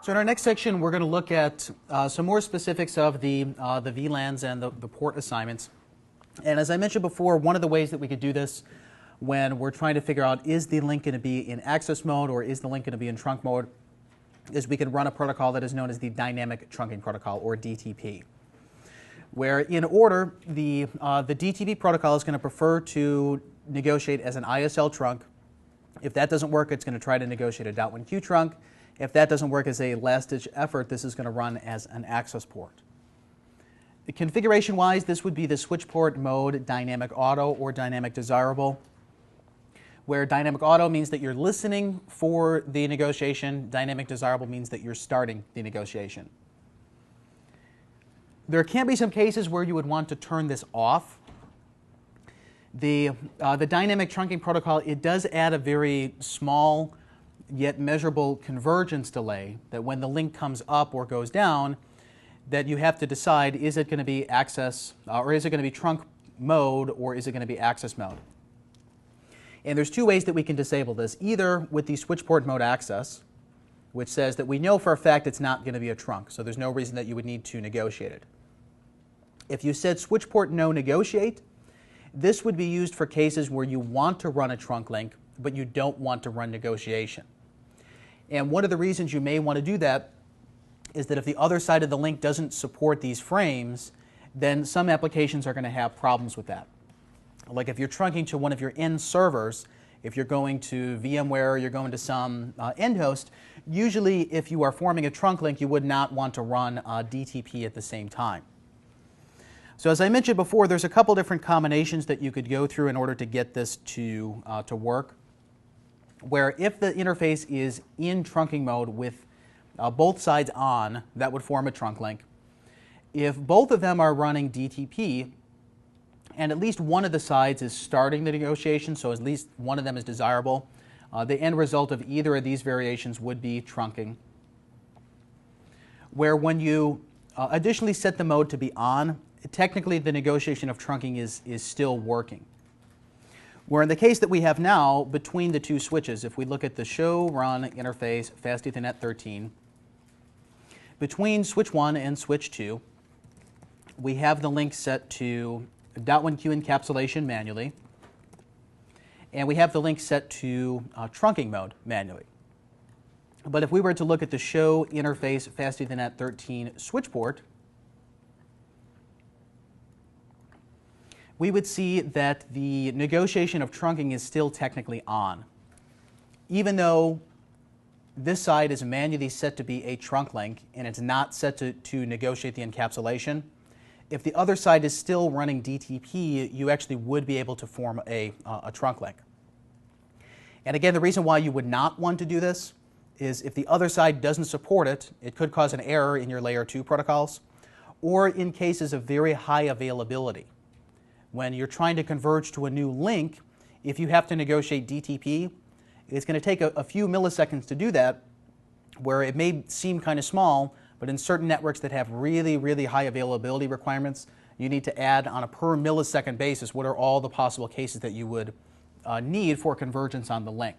So in our next section, we're going to look at some more specifics of the VLANs and the port assignments. And as I mentioned before, one of the ways that we could do this when we're trying to figure out is the link going to be in access mode or is the link going to be in trunk mode is we can run a protocol that is known as the dynamic trunking protocol, or DTP, where in order the DTP protocol is going to prefer to negotiate as an ISL trunk. If that doesn't work, it's going to try to negotiate a .1Q trunk. If that doesn't work as a last-ditch effort, this is going to run as an access port. Configuration-wise, this would be the switch port mode dynamic auto or dynamic desirable, where dynamic auto means that you're listening for the negotiation. Dynamic desirable means that you're starting the negotiation. There can be some cases where you would want to turn this off. The dynamic trunking protocol, it does add a very small yet measurable convergence delay that when the link comes up or goes down, that you have to decide, is it going to be access or is it going to be trunk mode or is it going to be access mode? And there's two ways that we can disable this, either with the switch port mode access, which says that we know for a fact it's not going to be a trunk, so there's no reason that you would need to negotiate it. If you said switch port no negotiate, this would be used for cases where you want to run a trunk link, but you don't want to run negotiation. And one of the reasons you may want to do that is that if the other side of the link doesn't support these frames, then some applications are going to have problems with that. Like if you're trunking to one of your end servers, if you're going to VMware, you're going to some end host, usually if you are forming a trunk link, you would not want to run DTP at the same time. So as I mentioned before, there's a couple different combinations that you could go through in order to get this to work, where if the interface is in trunking mode with both sides on, that would form a trunk link. If both of them are running DTP, and at least one of the sides is starting the negotiation, so at least one of them is desirable, the end result of either of these variations would be trunking. Where when you additionally set the mode to be on, technically the negotiation of trunking is still working. Where in the case that we have now, between the two switches, if we look at the show run interface fast Ethernet 13, between switch 1 and switch 2, we have the link set to .1Q encapsulation manually, and we have the link set to trunking mode manually. But if we were to look at the show interface fast Ethernet 13 switch port, we would see that the negotiation of trunking is still technically on. Even though this side is manually set to be a trunk link and it's not set to negotiate the encapsulation, if the other side is still running DTP, you actually would be able to form a trunk link. And again, the reason why you would not want to do this is if the other side doesn't support it, it could cause an error in your layer 2 protocols, or in cases of very high availability. When you're trying to converge to a new link, if you have to negotiate DTP, it's going to take a few milliseconds to do that, where it may seem kind of small, but in certain networks that have really, really high availability requirements, you need to add on a per millisecond basis what are all the possible cases that you would need for convergence on the link.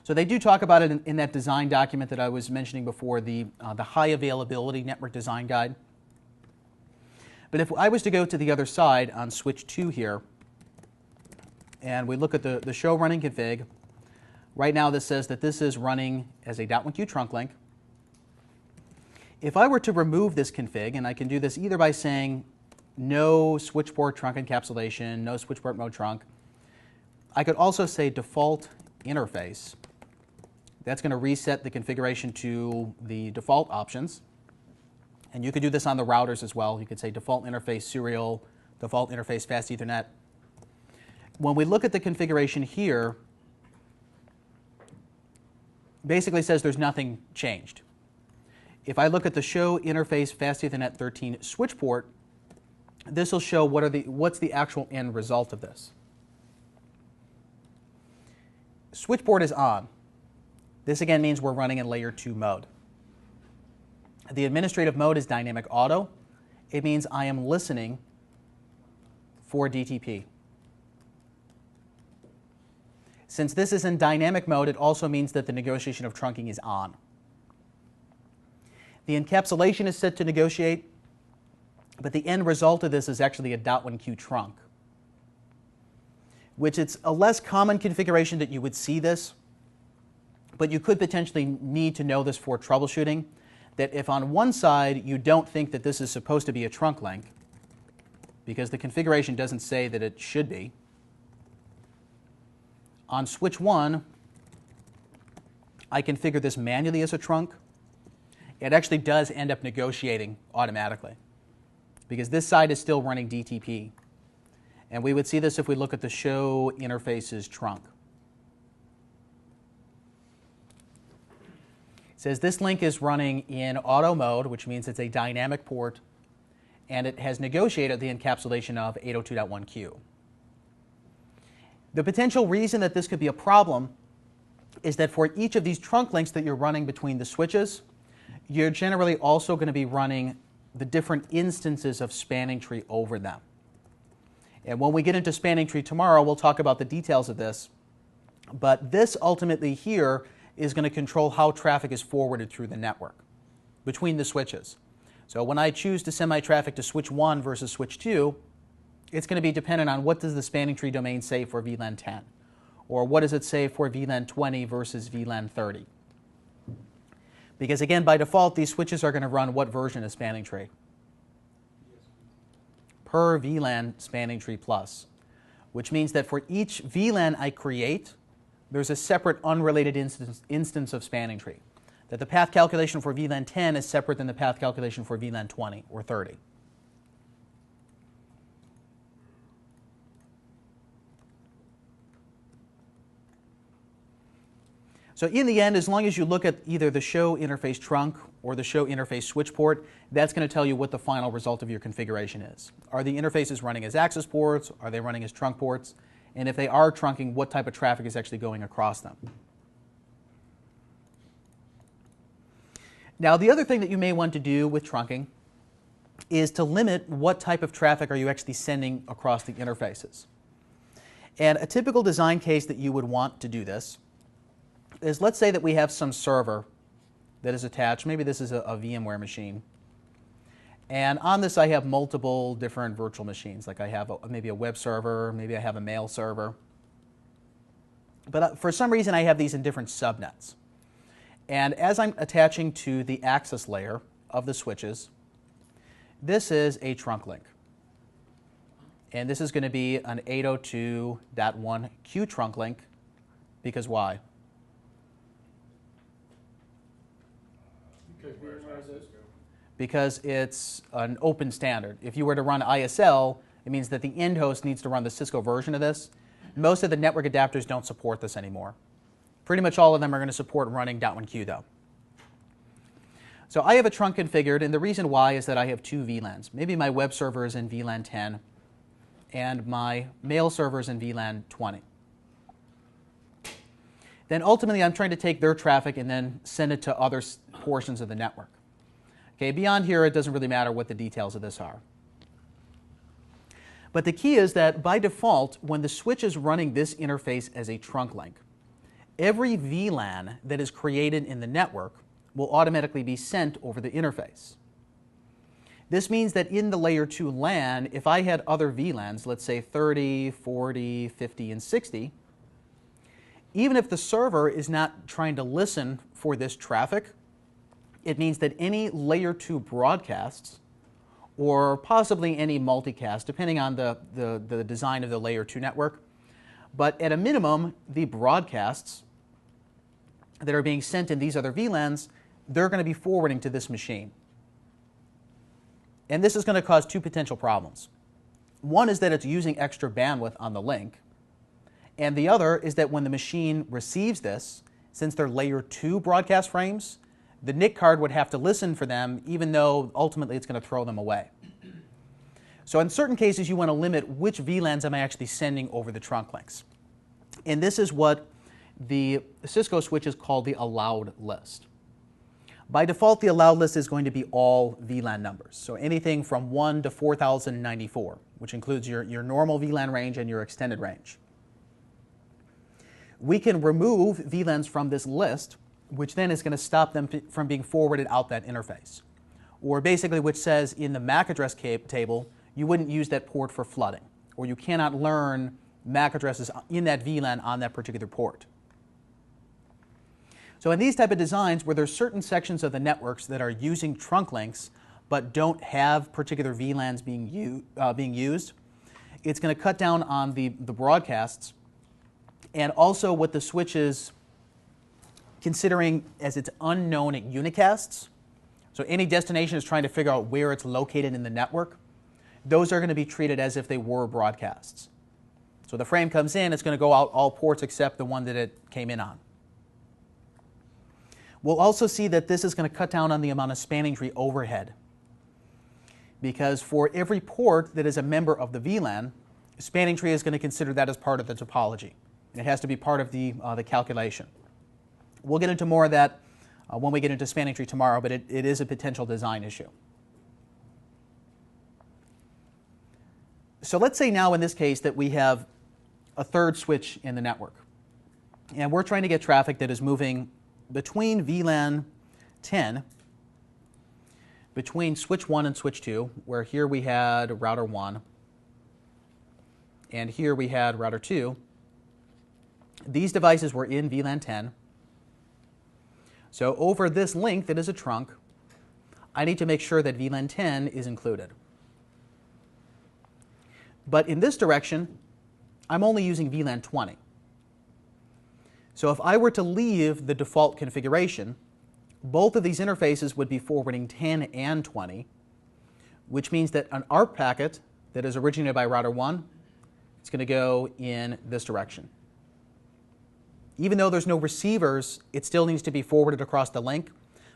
So they do talk about it in that design document that I was mentioning before, the high availability network design guide. But if I was to go to the other side on switch 2 here, and we look at the show running config, right now this says that this is running as a .1Q trunk link. If I were to remove this config, and I can do this either by saying no switch port trunk encapsulation, no switch port mode trunk, I could also say default interface. That's going to reset the configuration to the default options. And you could do this on the routers as well. You could say default interface serial, default interface fast Ethernet. When we look at the configuration here, basically says there's nothing changed. If I look at the show interface fast Ethernet 13 switch port, this will show what's the actual end result of this. Switch port is on. This again means we're running in layer 2 mode. The administrative mode is dynamic auto. It means I am listening for DTP. Since this is in dynamic mode, it also means that the negotiation of trunking is on. The encapsulation is set to negotiate, but the end result of this is actually a .1Q trunk, which it's a less common configuration that you would see this, but you could potentially need to know this for troubleshooting, that if on one side you don't think that this is supposed to be a trunk link, because the configuration doesn't say that it should be, on switch 1, I configure this manually as a trunk. It actually does end up negotiating automatically, because this side is still running DTP. And we would see this if we look at the show interfaces trunk. It says this link is running in auto mode, which means it's a dynamic port, and it has negotiated the encapsulation of 802.1Q. The potential reason that this could be a problem is that for each of these trunk links that you're running between the switches, you're generally also going to be running the different instances of spanning tree over them. And when we get into spanning tree tomorrow, we'll talk about the details of this. But this ultimately here is going to control how traffic is forwarded through the network between the switches. So when I choose to send my traffic to switch 1 versus switch 2, it's going to be dependent on what does the spanning tree domain say for VLAN 10, or what does it say for VLAN 20 versus VLAN 30. Because again, by default, these switches are going to run what version of spanning tree? Per VLAN spanning tree plus, which means that for each VLAN I create, there's a separate unrelated instance of spanning tree. That the path calculation for VLAN 10 is separate than the path calculation for VLAN 20 or 30. So in the end, as long as you look at either the show interface trunk or the show interface switch port, that's going to tell you what the final result of your configuration is. Are the interfaces running as access ports? Are they running as trunk ports? And if they are trunking, what type of traffic is actually going across them? Now, the other thing that you may want to do with trunking is to limit what type of traffic are you actually sending across the interfaces. And a typical design case that you would want to do this is, let's say that we have some server that is attached. Maybe this is a VMware machine. And on this I have multiple different virtual machines. Like I have maybe a web server, maybe I have a mail server. But for some reason I have these in different subnets. And as I'm attaching to the access layer of the switches, this is a trunk link. And this is going to be an 802.1Q trunk link, because why? Because it's an open standard. If you were to run ISL, it means that the end host needs to run the Cisco version of this. Most of the network adapters don't support this anymore. Pretty much all of them are going to support running .1Q though. So I have a trunk configured, and the reason why is that I have two VLANs. Maybe my web server is in VLAN 10, and my mail server is in VLAN 20. Then ultimately I'm trying to take their traffic and then send it to other portions of the network. Okay, beyond here it doesn't really matter what the details of this are. But the key is that by default, when the switch is running this interface as a trunk link, every VLAN that is created in the network will automatically be sent over the interface. This means that in the layer 2 LAN, if I had other VLANs, let's say 30, 40, 50, and 60, even if the server is not trying to listen for this traffic, it means that any layer 2 broadcasts, or possibly any multicast, depending on the design of the layer 2 network, but at a minimum, the broadcasts that are being sent in these other VLANs, they're going to be forwarding to this machine. And this is going to cause two potential problems. One is that it's using extra bandwidth on the link, and the other is that when the machine receives this, since they're layer 2 broadcast frames, the NIC card would have to listen for them, even though ultimately it's going to throw them away. So in certain cases, you want to limit which VLANs am I actually sending over the trunk links. And this is what the Cisco switches call the allowed list. By default, the allowed list is going to be all VLAN numbers. So anything from 1 to 4094, which includes your normal VLAN range and your extended range. We can remove VLANs from this list which then is going to stop them from being forwarded out that interface. Or basically which says in the MAC address table, you wouldn't use that port for flooding, or you cannot learn MAC addresses in that VLAN on that particular port. So in these type of designs where there's certain sections of the networks that are using trunk links but don't have particular VLANs being used, it's going to cut down on the broadcasts, and also what the switch is considering as its unknown unicasts. So any destination is trying to figure out where it's located in the network. Those are going to be treated as if they were broadcasts. So the frame comes in, it's going to go out all ports except the one that it came in on. We'll also see that this is going to cut down on the amount of spanning tree overhead, because for every port that is a member of the VLAN, spanning tree is going to consider that as part of the topology. It has to be part of the calculation. We'll get into more of that when we get into spanning tree tomorrow, but it is a potential design issue. So let's say now in this case that we have a third switch in the network, and we're trying to get traffic that is moving between VLAN 10, between switch 1 and switch 2, where here we had router 1, and here we had router 2. These devices were in VLAN 10. So over this link that is a trunk, I need to make sure that VLAN 10 is included. But in this direction, I'm only using VLAN 20. So if I were to leave the default configuration, both of these interfaces would be forwarding 10 and 20, which means that an ARP packet that is originated by router 1 is going to go in this direction. Even though there's no receivers, it still needs to be forwarded across the link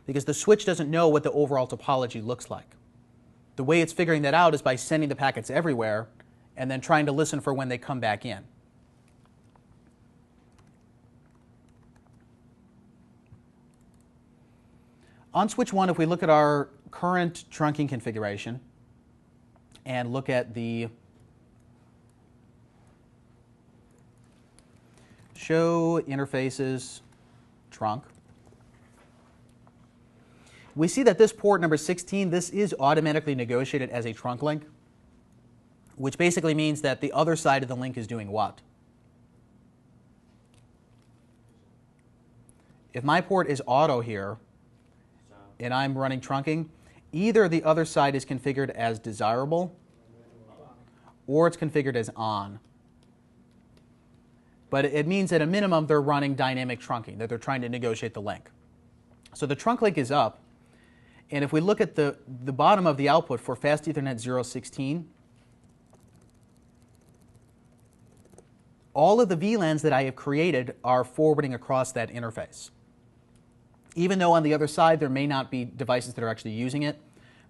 because the switch doesn't know what the overall topology looks like. The way it's figuring that out is by sending the packets everywhere and then trying to listen for when they come back in. On switch 1, if we look at our current trunking configuration and look at the show interfaces trunk, we see that this port number 16, this is automatically negotiated as a trunk link, which basically means that the other side of the link is doing what? If my port is auto here, and I'm running trunking, either the other side is configured as desirable or it's configured as on. But it means at a minimum they're running dynamic trunking, that they're trying to negotiate the link. So the trunk link is up, and if we look at the bottom of the output for Fast Ethernet 016, all of the VLANs that I have created are forwarding across that interface. Even though on the other side there may not be devices that are actually using it,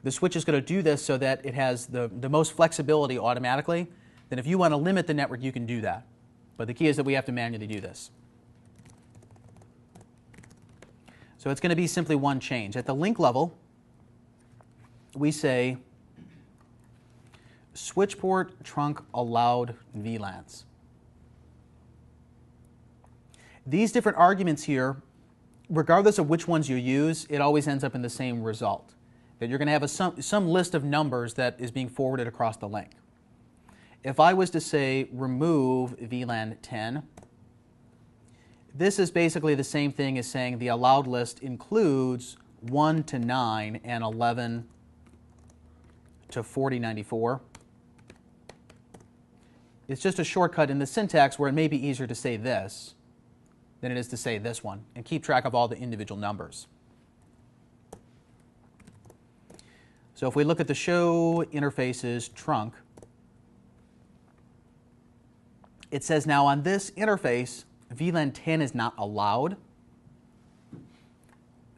the switch is going to do this so that it has the most flexibility automatically. Then if you want to limit the network, you can do that. But the key is that we have to manually do this. So it's going to be simply one change. At the link level, we say switch port trunk allowed VLANs. These different arguments here, regardless of which ones you use, it always ends up in the same result. That you're going to have some list of numbers that is being forwarded across the link. If I was to say remove VLAN 10, this is basically the same thing as saying the allowed list includes 1 to 9 and 11 to 4094. It's just a shortcut in the syntax where it may be easier to say this than it is to say this one and keep track of all the individual numbers. So if we look at the show interfaces trunk, it says now on this interface VLAN 10 is not allowed.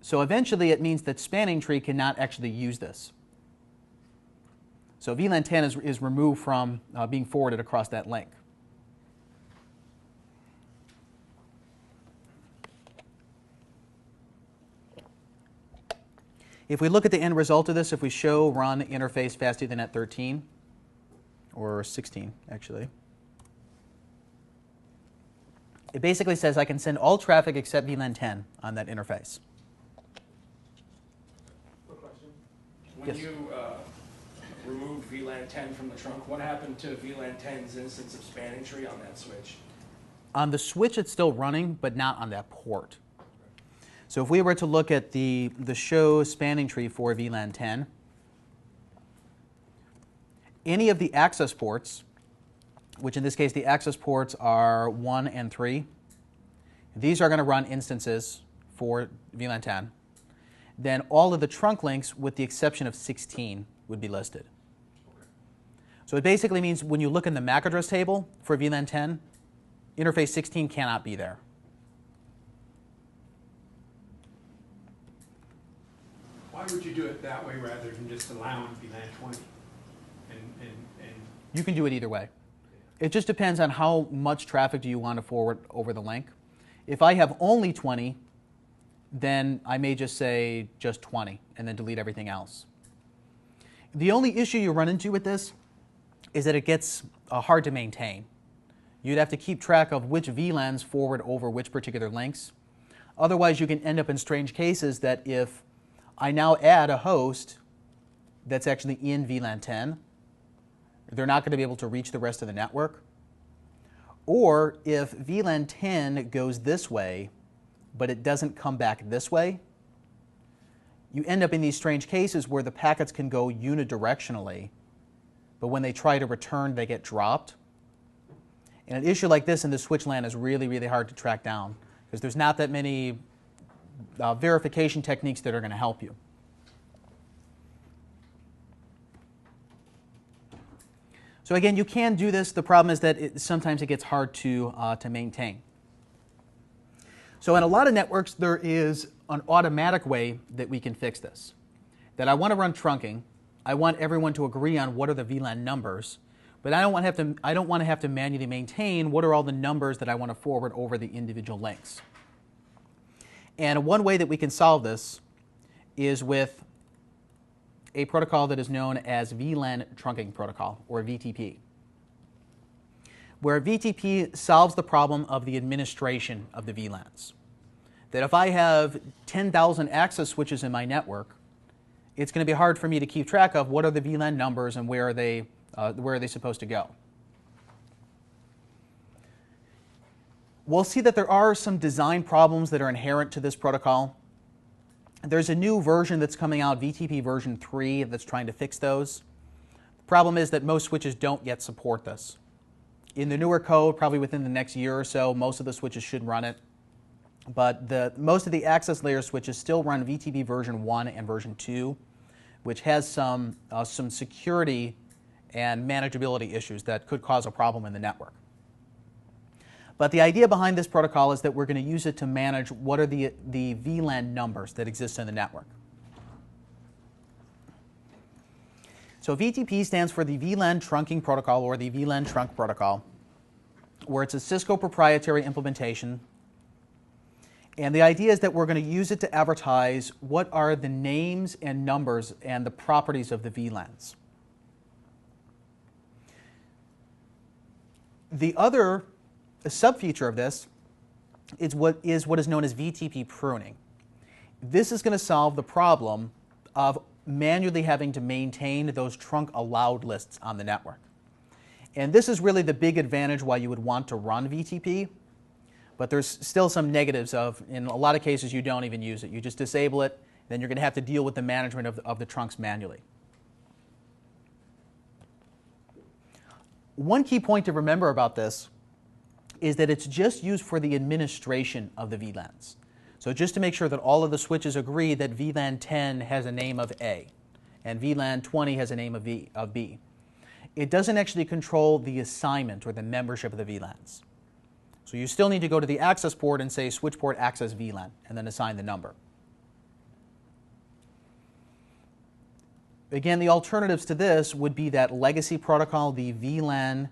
So eventually it means that spanning tree cannot actually use this. So VLAN 10 is removed from being forwarded across that link. If we look at the end result of this, if we show run interface Fast Ethernet 13, or 16 actually, It basically says I can send all traffic except VLAN 10 on that interface. Quick question. When Yes. you remove VLAN 10 from the trunk, what happened to VLAN 10's instance of spanning tree on that switch? On the switch, it's still running, but not on that port. So if we were to look at the show spanning tree for VLAN 10, any of the access ports, which in this case the access ports are 1 and 3, these are going to run instances for VLAN 10. Then all of the trunk links, with the exception of 16, would be listed. So it basically means when you look in the MAC address table for VLAN 10, interface 16 cannot be there. Why would you do it that way rather than just allowing VLAN 20? You can do it either way. It just depends on how much traffic do you want to forward over the link. If I have only 20, then I may just say just 20 and then delete everything else. The only issue you run into with this is that it gets hard to maintain. You'd have to keep track of which VLANs forward over which particular links. Otherwise, you can end up in strange cases that if I now add a host that's actually in VLAN 10, they're not going to be able to reach the rest of the network. Or if VLAN 10 goes this way, but it doesn't come back this way, you end up in these strange cases where the packets can go unidirectionally, but when they try to return, they get dropped. And an issue like this in the switch LAN is really, really hard to track down because there's not that many verification techniques that are going to help you. So again, you can do this. The problem is that sometimes it gets hard to maintain. So in a lot of networks, there is an automatic way that we can fix this. That I want to run trunking. I want everyone to agree on what are the VLAN numbers, but I don't want to have to manually maintain what are all the numbers that I want to forward over the individual links. And one way that we can solve this is with a protocol that is known as VLAN trunking protocol, or VTP, where VTP solves the problem of the administration of the VLANs. That if I have 10,000 access switches in my network, it's going to be hard for me to keep track of what are the VLAN numbers and where are they supposed to go. We'll see that there are some design problems that are inherent to this protocol. There's a new version that's coming out, VTP version 3, that's trying to fix those. The problem is that most switches don't yet support this. In the newer code, probably within the next year or so, most of the switches should run it. But most of the access layer switches still run VTP version 1 and version 2, which has some security and manageability issues that could cause a problem in the network. But the idea behind this protocol is that we're going to use it to manage what are the VLAN numbers that exist in the network. So VTP stands for the VLAN trunking protocol, or the VLAN trunk protocol, where it's a Cisco proprietary implementation. And the idea is that we're going to use it to advertise what are the names and numbers and the properties of the VLANs. The other sub-feature of this is what is known as VTP pruning. This is going to solve the problem of manually having to maintain those trunk allowed lists on the network. And this is really the big advantage why you would want to run VTP, but there's still some negatives of, in a lot of cases, you don't even use it. You just disable it, then you're going to have to deal with the management of the trunks manually. One key point to remember about this is that it's just used for the administration of the VLANs. So just to make sure that all of the switches agree that VLAN 10 has a name of A and VLAN 20 has a name of B. It doesn't actually control the assignment or the membership of the VLANs. So you still need to go to the access port and say switch port access VLAN and then assign the number. Again, the alternatives to this would be that legacy protocol, the VLAN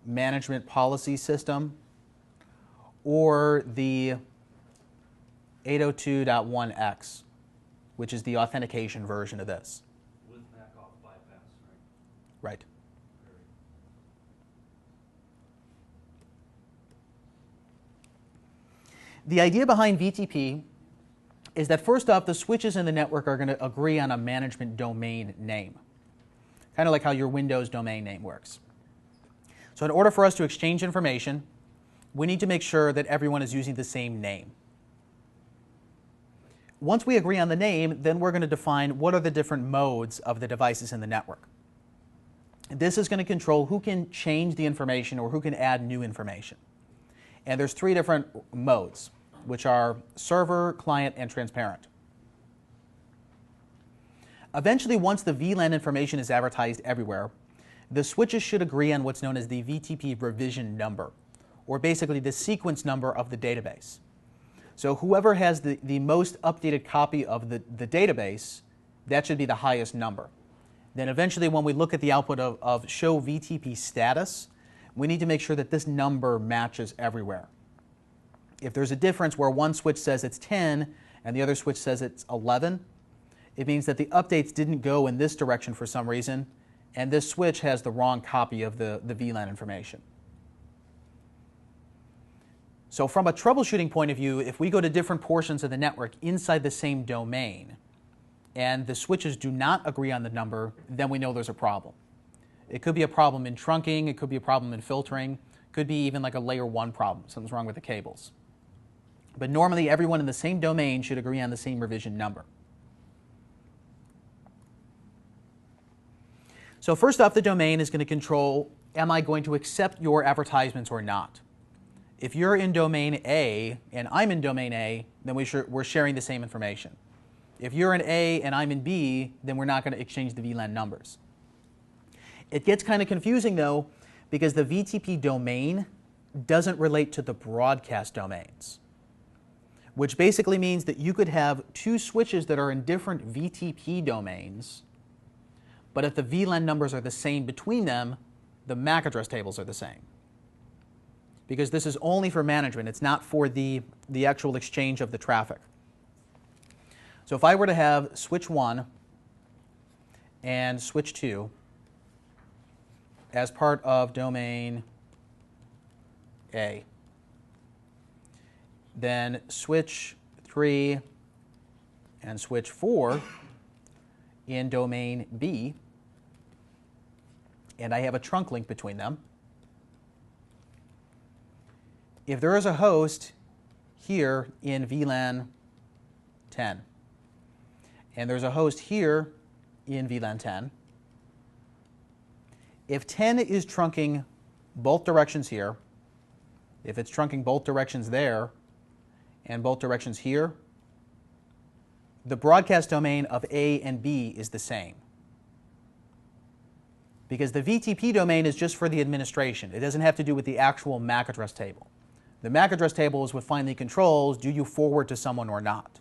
management policy system, or the 802.1x, which is the authentication version of this. With back-off bypass, right? Right. The idea behind VTP is that first off, the switches in the network are going to agree on a management domain name, kind of like how your Windows domain name works. So in order for us to exchange information, we need to make sure that everyone is using the same name. Once we agree on the name, then we're going to define what are the different modes of the devices in the network. This is going to control who can change the information or who can add new information. And there's 3 different modes, which are server, client, and transparent. Eventually, once the VLAN information is advertised everywhere, the switches should agree on what's known as the VTP revision number, or basically the sequence number of the database. So whoever has the most updated copy of the database, that should be the highest number. Then eventually, when we look at the output of show VTP status, we need to make sure that this number matches everywhere. If there's a difference where one switch says it's 10 and the other switch says it's 11, it means that the updates didn't go in this direction for some reason, and this switch has the wrong copy of the VLAN information. So from a troubleshooting point of view, if we go to different portions of the network inside the same domain, and the switches do not agree on the number, then we know there's a problem. It could be a problem in trunking, it could be a problem in filtering, it could be even like a layer 1 problem, something's wrong with the cables. But normally everyone in the same domain should agree on the same revision number. So first off, the domain is going to control, am I going to accept your advertisements or not? If you're in domain A and I'm in domain A, then we're sharing the same information. If you're in A and I'm in B, then we're not going to exchange the VLAN numbers. It gets kind of confusing though, because the VTP domain doesn't relate to the broadcast domains, which basically means that you could have 2 switches that are in different VTP domains, but if the VLAN numbers are the same between them, the MAC address tables are the same. Because this is only for management, it's not for the actual exchange of the traffic. So if I were to have switch 1 and switch 2 as part of domain A, then switch 3 and switch 4 in domain B, and I have a trunk link between them. If there is a host here in VLAN 10, and there's a host here in VLAN 10, if 10 is trunking both directions here, if it's trunking both directions there, and both directions here, the broadcast domain of A and B is the same. Because the VTP domain is just for the administration. It doesn't have to do with the actual MAC address table. The MAC address table is what finally controls, do you forward to someone or not?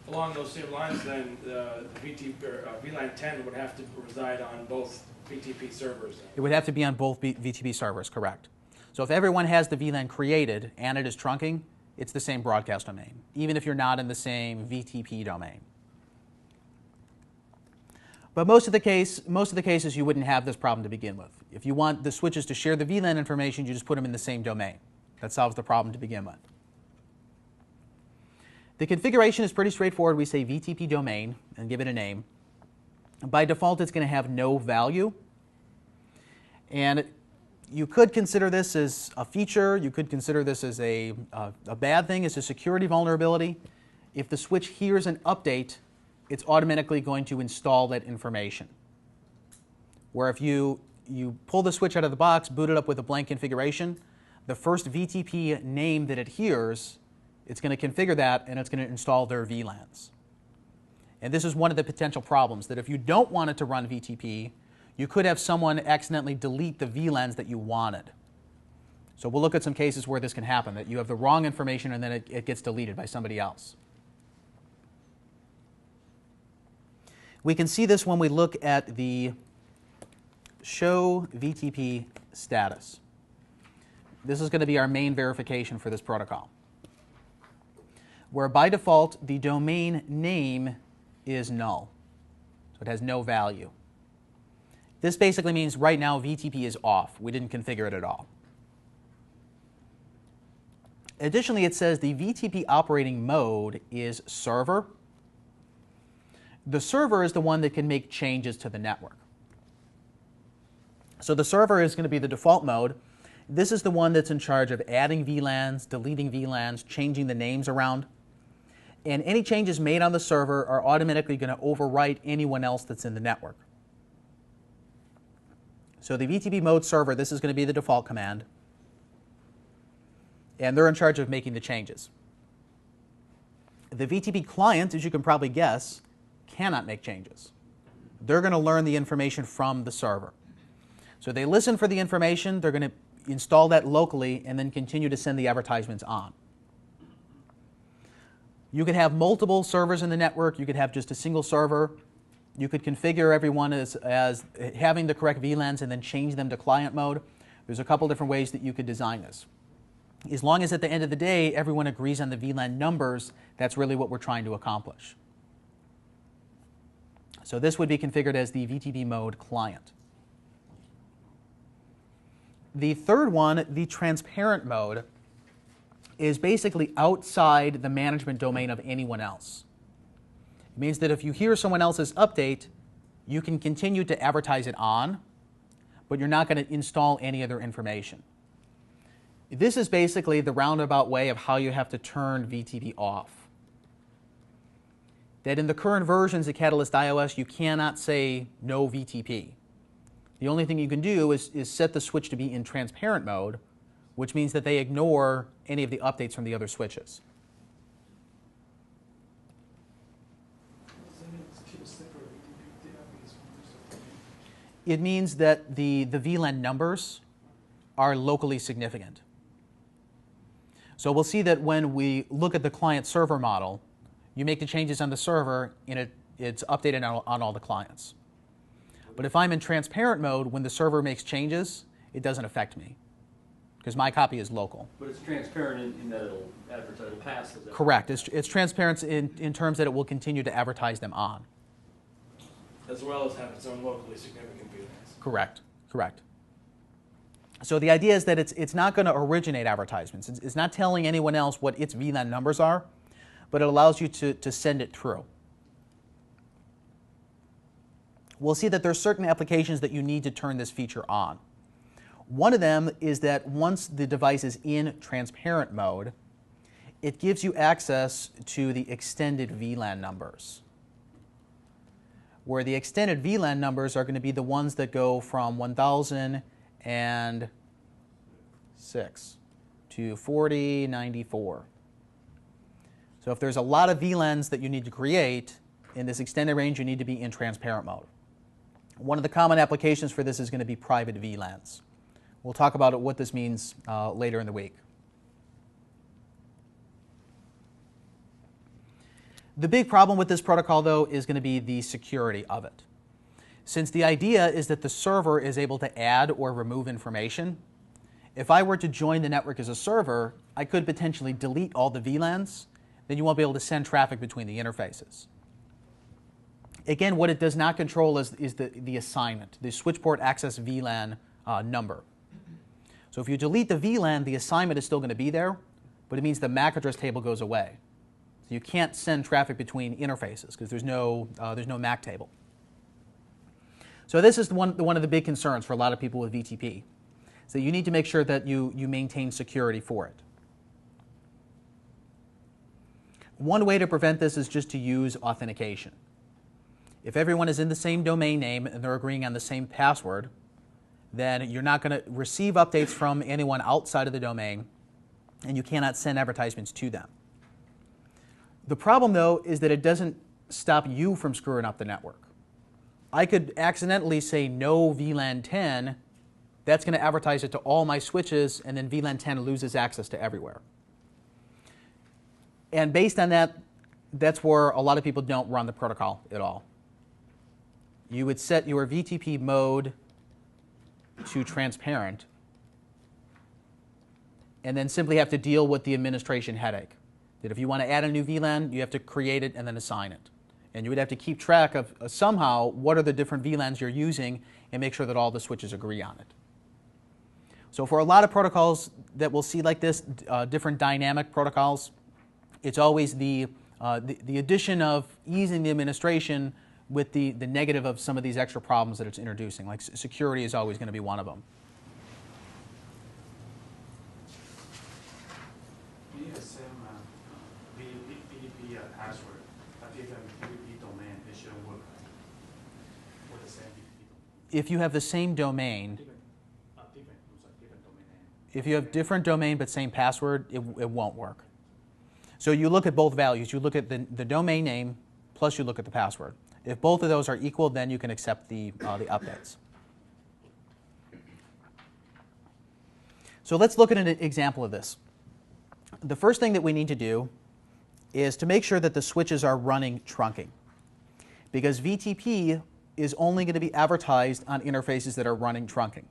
Along those same lines, then, the VLAN 10 would have to reside on both VTP servers. It would have to be on both VTP servers, correct. So if everyone has the VLAN created and it is trunking, it's the same broadcast domain, even if you're not in the same VTP domain. But most of the cases, you wouldn't have this problem to begin with. If you want the switches to share the VLAN information, you just put them in the same domain. That solves the problem to begin with. The configuration is pretty straightforward. We say VTP domain and give it a name. By default, it's going to have no value. And you could consider this as a feature. You could consider this as a bad thing, as a security vulnerability. If the switch hears an update, it's automatically going to install that information. Where if you pull the switch out of the box, boot it up with a blank configuration, the first VTP name that it hears, it's going to configure that and it's going to install their VLANs. And this is one of the potential problems, that if you don't want it to run VTP, you could have someone accidentally delete the VLANs that you wanted. So we'll look at some cases where this can happen, that you have the wrong information and then it gets deleted by somebody else. We can see this when we look at the show VTP status. This is going to be our main verification for this protocol, where by default the domain name is null, so it has no value. This basically means right now VTP is off. We didn't configure it at all. Additionally, it says the VTP operating mode is server. The server is the one that can make changes to the network. So the server is going to be the default mode. This is the one that's in charge of adding VLANs, deleting VLANs, changing the names around. And any changes made on the server are automatically going to overwrite anyone else that's in the network. So the VTP mode server, this is going to be the default command. And they're in charge of making the changes. The VTP client, as you can probably guess, cannot make changes. They're going to learn the information from the server. So they listen for the information, they're going to install that locally, and then continue to send the advertisements on. You could have multiple servers in the network, you could have just a single server. You could configure everyone as having the correct VLANs and then change them to client mode. There's a couple different ways that you could design this. As long as at the end of the day, everyone agrees on the VLAN numbers, that's really what we're trying to accomplish. So this would be configured as the VTP mode client. The third one, the transparent mode, is basically outside the management domain of anyone else. It means that if you hear someone else's update, you can continue to advertise it on, but you're not going to install any other information. This is basically the roundabout way of how you have to turn VTP off. That in the current versions of Catalyst iOS, you cannot say no VTP. The only thing you can do is set the switch to be in transparent mode, which means that they ignore any of the updates from the other switches. It means that the VLAN numbers are locally significant. So we'll see that when we look at the client-server model, you make the changes on the server and it's updated on all the clients. But if I'm in transparent mode, when the server makes changes, it doesn't affect me because my copy is local. But it's transparent in that it'll advertise, it'll pass the... Correct. It's transparent in terms that it will continue to advertise them on. As well as have its own locally significant VLANs. Correct. Correct. So the idea is that it's not going to originate advertisements. It's not telling anyone else what its VLAN numbers are, but it allows you to send it through. We'll see that there are certain applications that you need to turn this feature on. One of them is that once the device is in transparent mode, it gives you access to the extended VLAN numbers, where the extended VLAN numbers are going to be the ones that go from 1006 to 4094. So if there's a lot of VLANs that you need to create, in this extended range you need to be in transparent mode. One of the common applications for this is going to be private VLANs. We'll talk about what this means later in the week. The big problem with this protocol, though, is going to be the security of it. Since the idea is that the server is able to add or remove information, if I were to join the network as a server, I could potentially delete all the VLANs, then you won't be able to send traffic between the interfaces. Again, what it does not control is the assignment, the switch port access VLAN number. So if you delete the VLAN, the assignment is still going to be there, but it means the MAC address table goes away. So you can't send traffic between interfaces because there's no MAC table. So this is one of the big concerns for a lot of people with VTP. So you need to make sure that you maintain security for it. One way to prevent this is just to use authentication. If everyone is in the same domain name and they're agreeing on the same password, then you're not going to receive updates from anyone outside of the domain, and you cannot send advertisements to them. The problem, though, is that it doesn't stop you from screwing up the network. I could accidentally say no VLAN 10, that's going to advertise it to all my switches, and then VLAN 10 loses access to everywhere. And based on that, that's where a lot of people don't run the protocol at all. You would set your VTP mode to transparent, and then simply have to deal with the administration headache. That if you want to add a new VLAN, you have to create it and then assign it. And you would have to keep track of somehow what are the different VLANs you're using and make sure that all the switches agree on it. So for a lot of protocols that we'll see like this, different dynamic protocols, it's always the addition of easing the administration with the negative of some of these extra problems that it's introducing. Like security is always going to be one of them. We use the same VTP password, but different VTP domain, it shouldn't work with the same VTP domain. If you have the same domain, Different domain name. if you have different domain but same password, it won't work. So you look at both values. You look at the domain name plus you look at the password. If both of those are equal, then you can accept the updates. So let's look at an example of this. The first thing that we need to do is to make sure that the switches are running trunking, because VTP is only going to be advertised on interfaces that are running trunking.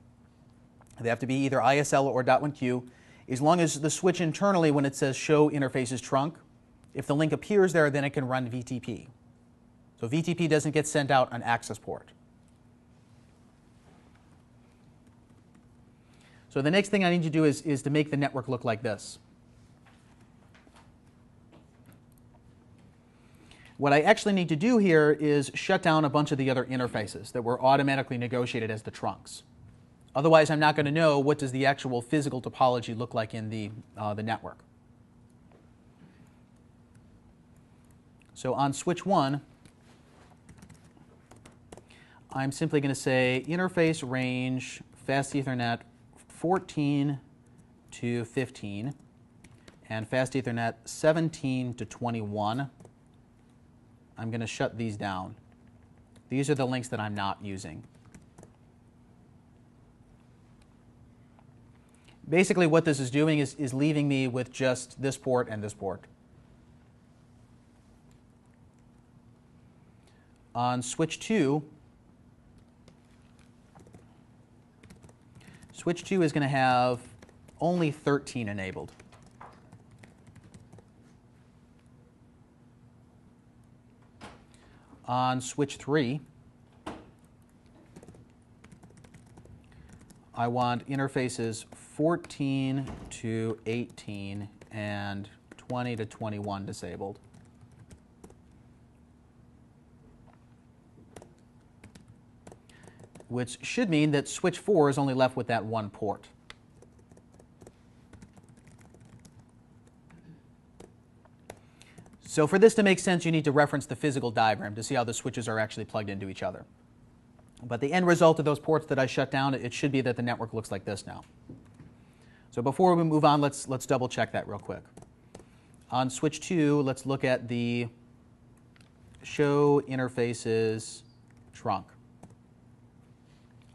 They have to be either ISL or .1Q. As long as the switch internally, when it says show interfaces trunk, if the link appears there, then it can run VTP. So VTP doesn't get sent out on access port. So the next thing I need to do is to make the network look like this. What I actually need to do here is shut down a bunch of the other interfaces that were automatically negotiated as the trunks. Otherwise, I'm not going to know what does the actual physical topology look like in the network. So on switch 1, I'm simply going to say interface range fast Ethernet 14 to 15 and fast Ethernet 17 to 21. I'm going to shut these down. These are the links that I'm not using. Basically what this is doing is leaving me with just this port and this port. On switch 2, switch 2 is going to have only 13 enabled. On switch 3, I want interfaces 14 to 18 and 20 to 21 disabled. Which should mean that switch 4 is only left with that one port. So for this to make sense, you need to reference the physical diagram to see how the switches are actually plugged into each other. But the end result of those ports that I shut down, it should be that the network looks like this now. So before we move on, let's double check that real quick. On switch 2, let's look at the show interfaces trunk.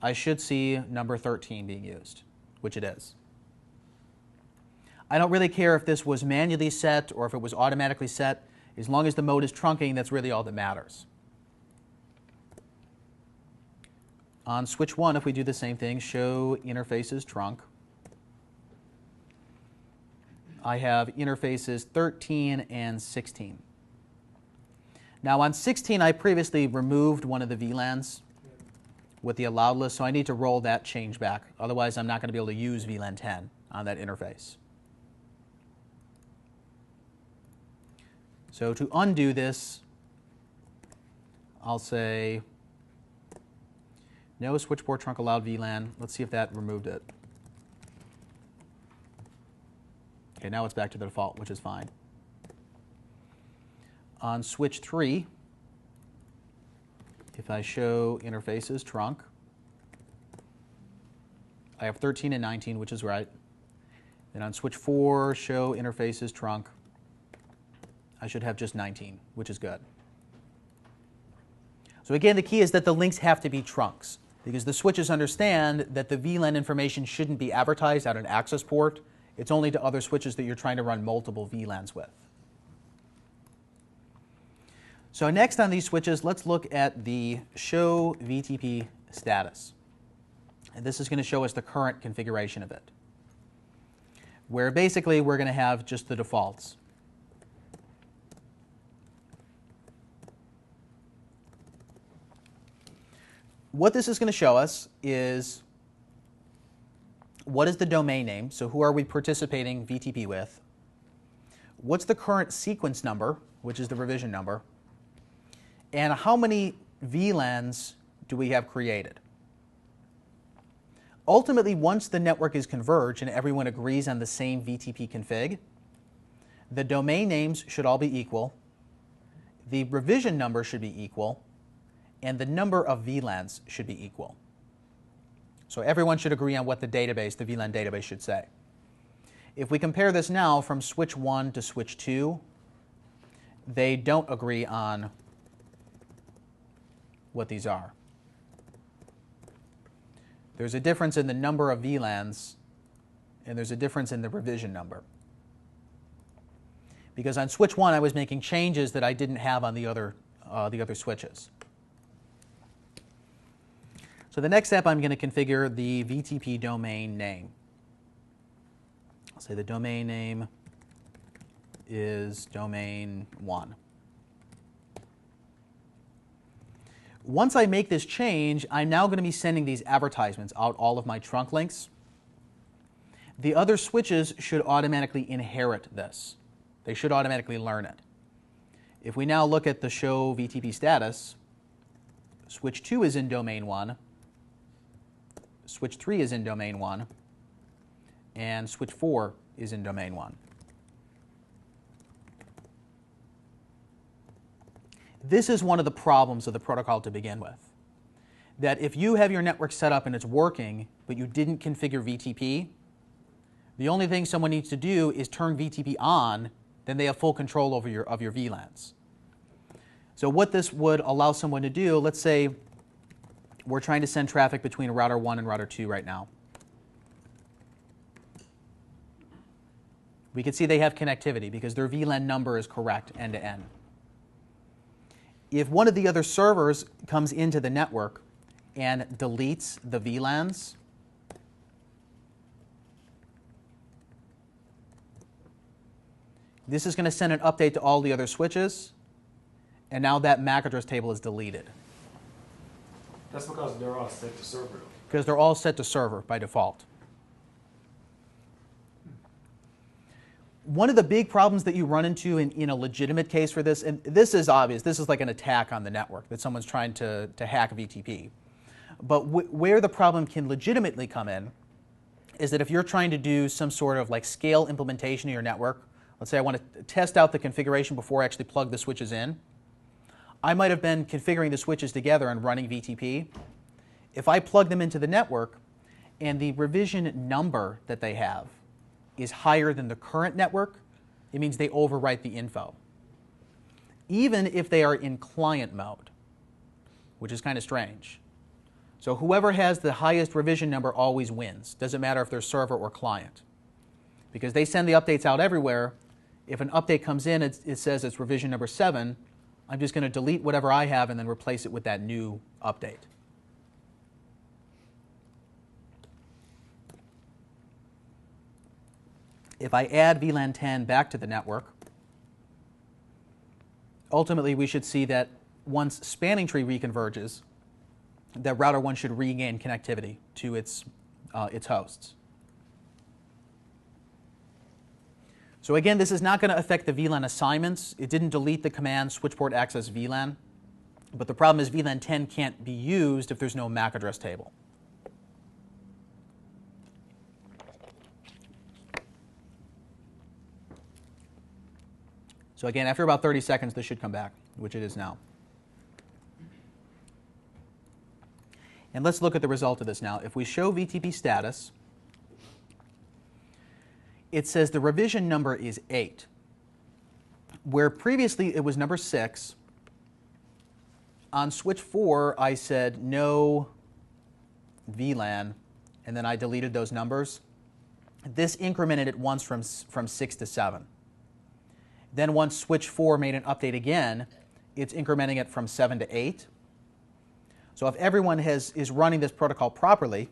I should see number 13 being used, which it is. I don't really care if this was manually set or if it was automatically set. As long as the mode is trunking, that's really all that matters. On switch 1, if we do the same thing, show interfaces trunk, I have interfaces 13 and 16. Now on 16, I previously removed one of the VLANs with the allowed list, so I need to roll that change back. Otherwise, I'm not going to be able to use VLAN 10 on that interface. So to undo this, I'll say no switch port trunk allowed VLAN. Let's see if that removed it. Okay, now it's back to the default, which is fine. On switch 3, if I show interfaces trunk, I have 13 and 19, which is right. Then on switch 4, show interfaces trunk, I should have just 19, which is good. So again, the key is that the links have to be trunks, because the switches understand that the VLAN information shouldn't be advertised at an access port. It's only to other switches that you're trying to run multiple VLANs with. So next on these switches, let's look at the show VTP status. And this is going to show us the current configuration of it, where basically we're going to have just the defaults. What this is going to show us is what is the domain name? So who are we participating VTP with? What's the current sequence number, which is the revision number? And how many VLANs do we have created? Ultimately, once the network is converged and everyone agrees on the same VTP config, the domain names should all be equal, the revision number should be equal, and the number of VLANs should be equal. So everyone should agree on what the database, the VLAN database, should say. If we compare this now from switch 1 to switch 2, they don't agree on what these are. There's a difference in the number of VLANs, and there's a difference in the revision number. Because on switch 1, I was making changes that I didn't have on the other switches. So the next step, I'm going to configure the VTP domain name. I'll say the domain name is domain 1. Once I make this change, I'm now going to be sending these advertisements out all of my trunk links. The other switches should automatically inherit this. They should automatically learn it. If we now look at the show VTP status, switch 2 is in domain 1, switch 3 is in domain 1, and switch 4 is in domain 1. This is one of the problems of the protocol to begin with. That if you have your network set up and it's working, but you didn't configure VTP, the only thing someone needs to do is turn VTP on, then they have full control over your VLANs. So what this would allow someone to do, let's say we're trying to send traffic between router 1 and router 2 right now. We can see they have connectivity because their VLAN number is correct end to end. If one of the other servers comes into the network and deletes the VLANs, this is going to send an update to all the other switches, and now that MAC address table is deleted. That's because they're all set to server. Because they're all set to server by default. One of the big problems that you run into in a legitimate case for this, and this is obvious, this is like an attack on the network, that someone's trying to hack VTP. But where the problem can legitimately come in is that if you're trying to do some sort of like scale implementation of your network, let's say I want to test out the configuration before I actually plug the switches in, I might have been configuring the switches together and running VTP. If I plug them into the network and the revision number that they have is higher than the current network, it means they overwrite the info. Even if they are in client mode, which is kind of strange. So whoever has the highest revision number always wins. Doesn't matter if they're server or client. Because they send the updates out everywhere. If an update comes in, it says it's revision number 7, I'm just going to delete whatever I have and then replace it with that new update. If I add VLAN 10 back to the network, ultimately we should see that once spanning tree reconverges, that router 1 should regain connectivity to its hosts. So again, this is not going to affect the VLAN assignments. It didn't delete the command switchport access VLAN, but the problem is VLAN 10 can't be used if there's no MAC address table. So again, after about 30 seconds, this should come back, which it is now. And let's look at the result of this now. If we show VTP status, it says the revision number is 8. Where previously it was number 6, on switch 4, I said no VLAN, and then I deleted those numbers. This incremented it once from 6 to 7. Then once switch 4 made an update again, it's incrementing it from 7 to 8. So if everyone is running this protocol properly,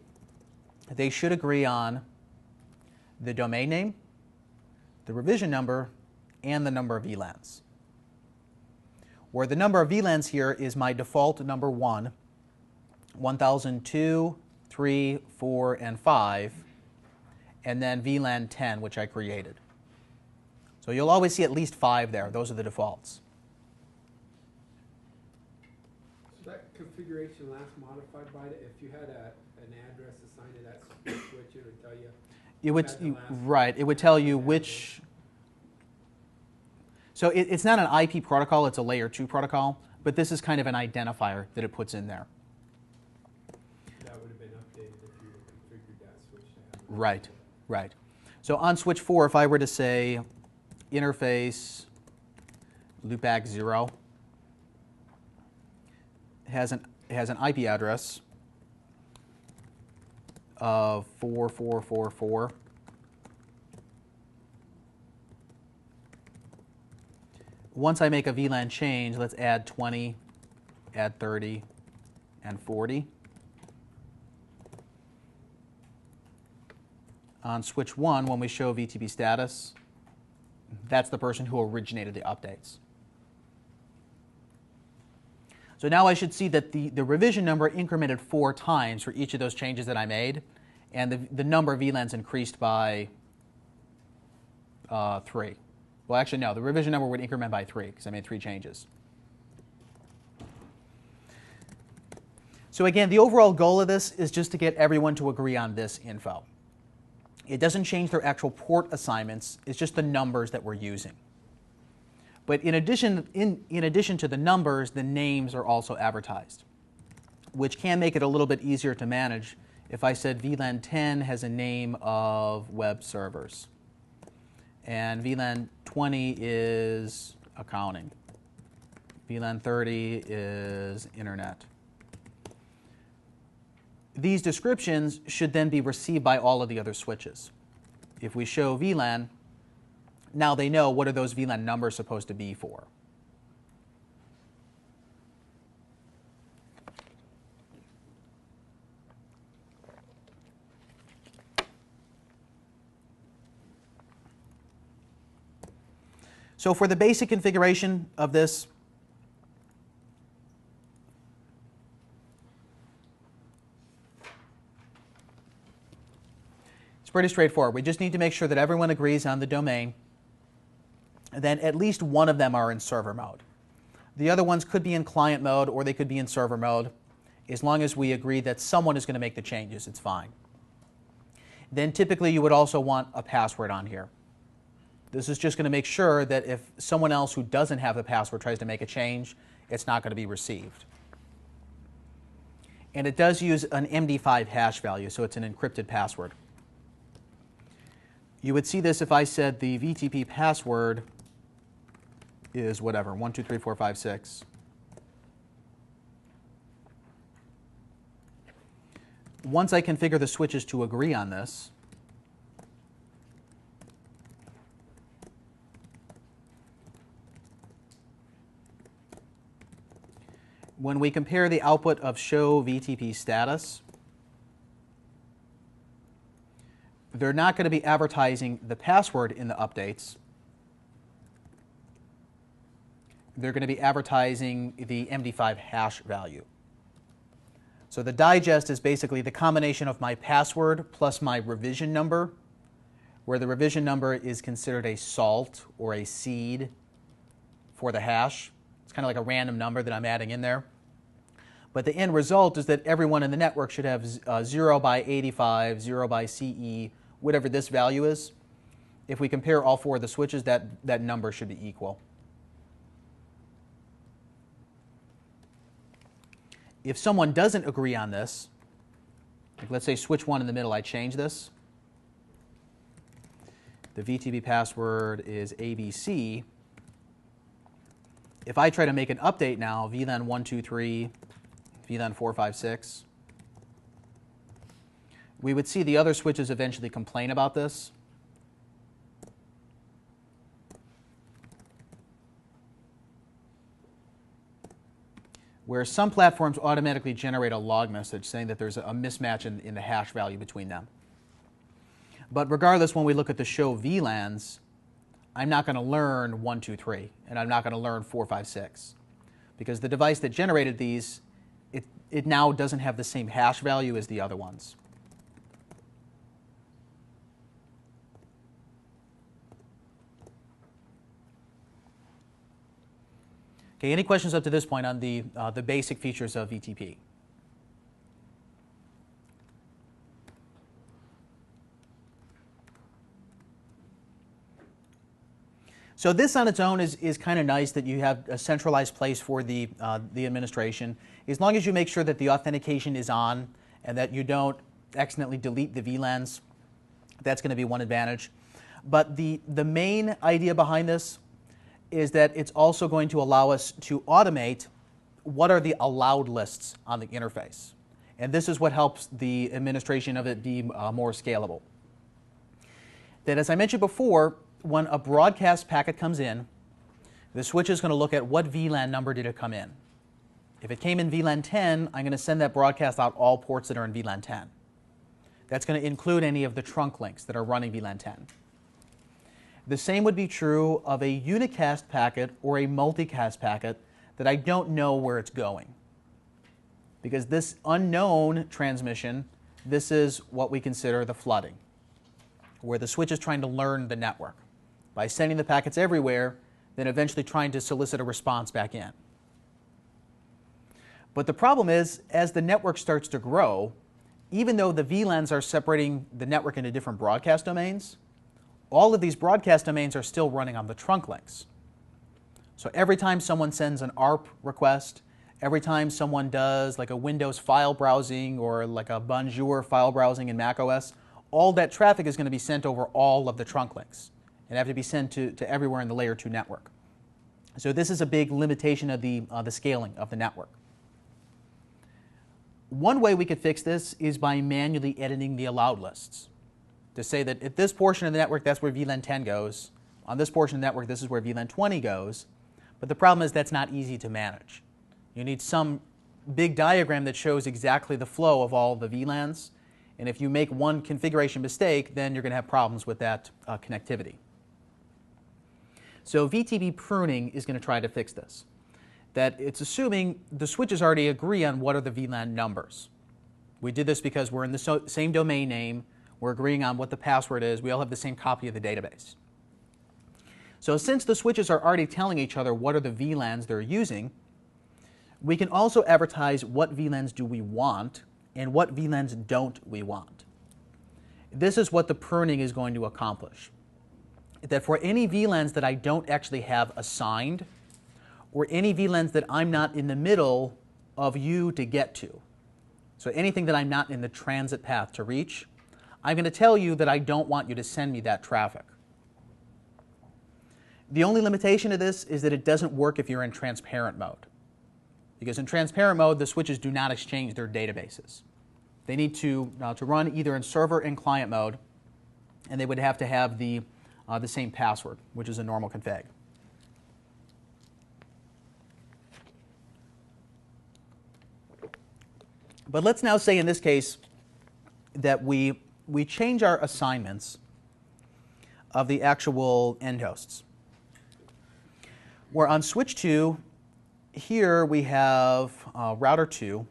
they should agree on the domain name, the revision number, and the number of VLANs. Where the number of VLANs here is my default number 1, 1002, 3, 4, and 5. and then VLAN 10, which I created. So you'll always see at least 5 there. Those are the defaults. So that configuration last modified by if you had an address assigned to that switch, it would tell you. It would, had the last- right, it would tell you which. So it's not an IP protocol, it's a layer 2 protocol, but this is kind of an identifier that it puts in there. That would have been updated if you configured that switch to have. Right, right. So on switch 4, if I were to say interface loopback 0, has an IP address of 4444. Once I make a VLAN change, let's add 20, add 30, and 40. On switch 1, when we show VTP status, that's the person who originated the updates. So now I should see that the revision number incremented 4 times for each of those changes that I made, and the number of VLANs increased by 3. Well, actually, no, the revision number would increment by 3 because I made 3 changes. So again, the overall goal of this is just to get everyone to agree on this info. It doesn't change their actual port assignments, it's just the numbers that we're using. But in addition to the numbers, the names are also advertised, which can make it a little bit easier to manage. If I said VLAN 10 has a name of web servers, and VLAN 20 is accounting, VLAN 30 is internet. These descriptions should then be received by all of the other switches. If we show VLAN, now they know what are those VLAN numbers supposed to be for. So for the basic configuration of this, it's pretty straightforward. We just need to make sure that everyone agrees on the domain, and then at least one of them are in server mode. The other ones could be in client mode or they could be in server mode. As long as we agree that someone is going to make the changes, it's fine. Then typically you would also want a password on here. This is just going to make sure that if someone else who doesn't have the password tries to make a change, it's not going to be received. And it does use an MD5 hash value, so it's an encrypted password. You would see this if I said the VTP password is whatever, 123456. Once I configure the switches to agree on this, when we compare the output of show VTP status, they're not going to be advertising the password in the updates. They're going to be advertising the MD5 hash value. So the digest is basically the combination of my password plus my revision number, where the revision number is considered a salt or a seed for the hash. It's kind of like a random number that I'm adding in there. But the end result is that everyone in the network should have 0 by 85, 0 by CE, whatever this value is. If we compare all 4 of the switches, that number should be equal. If someone doesn't agree on this, like let's say switch 1 in the middle, I change this. The VTP password is ABC. If I try to make an update now, VLAN 123, VLAN 456, we would see the other switches eventually complain about this. Where some platforms automatically generate a log message saying that there's a mismatch in the hash value between them. But regardless, when we look at the show VLANs, I'm not going to learn 123, and I'm not going to learn 456. Because the device that generated these, it now doesn't have the same hash value as the other ones. Okay, any questions up to this point on the basic features of VTP? So this on its own is kind of nice that you have a centralized place for the administration. As long as you make sure that the authentication is on and that you don't accidentally delete the VLANs, that's going to be one advantage. But the main idea behind this is that it's also going to allow us to automate what are the allowed lists on the interface. And this is what helps the administration of it be more scalable. That, as I mentioned before, when a broadcast packet comes in, the switch is going to look at what VLAN number did it come in. If it came in VLAN 10, I'm going to send that broadcast out all ports that are in VLAN 10. That's going to include any of the trunk links that are running VLAN 10. The same would be true of a unicast packet or a multicast packet that I don't know where it's going. Because this unknown transmission, this is what we consider the flooding, where the switch is trying to learn the network by sending the packets everywhere, then eventually trying to solicit a response back in. But the problem is, as the network starts to grow, even though the VLANs are separating the network into different broadcast domains, all of these broadcast domains are still running on the trunk links. So every time someone sends an ARP request, every time someone does like a Windows file browsing or like a Bonjour file browsing in macOS, all that traffic is going to be sent over all of the trunk links and have to be sent to everywhere in the layer 2 network. So this is a big limitation of the scaling of the network. One way we could fix this is by manually editing the allowed lists. To say that at this portion of the network, that's where VLAN 10 goes. On this portion of the network, this is where VLAN 20 goes. But the problem is that's not easy to manage. You need some big diagram that shows exactly the flow of all the VLANs. And if you make one configuration mistake, then you're going to have problems with that connectivity. So VTP pruning is going to try to fix this. That it's assuming the switches already agree on what are the VLAN numbers. We did this because we're in the same domain name. We're agreeing on what the password is. We all have the same copy of the database. So since the switches are already telling each other what are the VLANs they're using, we can also advertise what VLANs do we want and what VLANs don't we want. This is what the pruning is going to accomplish. That for any VLANs that I don't actually have assigned, or any VLANs that I'm not in the middle of you to get to, so anything that I'm not in the transit path to reach, I'm going to tell you that I don't want you to send me that traffic. The only limitation of this is that it doesn't work if you're in transparent mode. Because in transparent mode, the switches do not exchange their databases. They need to run either in server and client mode, and they would have to have the same password, which is a normal config. But let's now say in this case that we change our assignments of the actual end hosts. Where on switch 2, here we have router 2,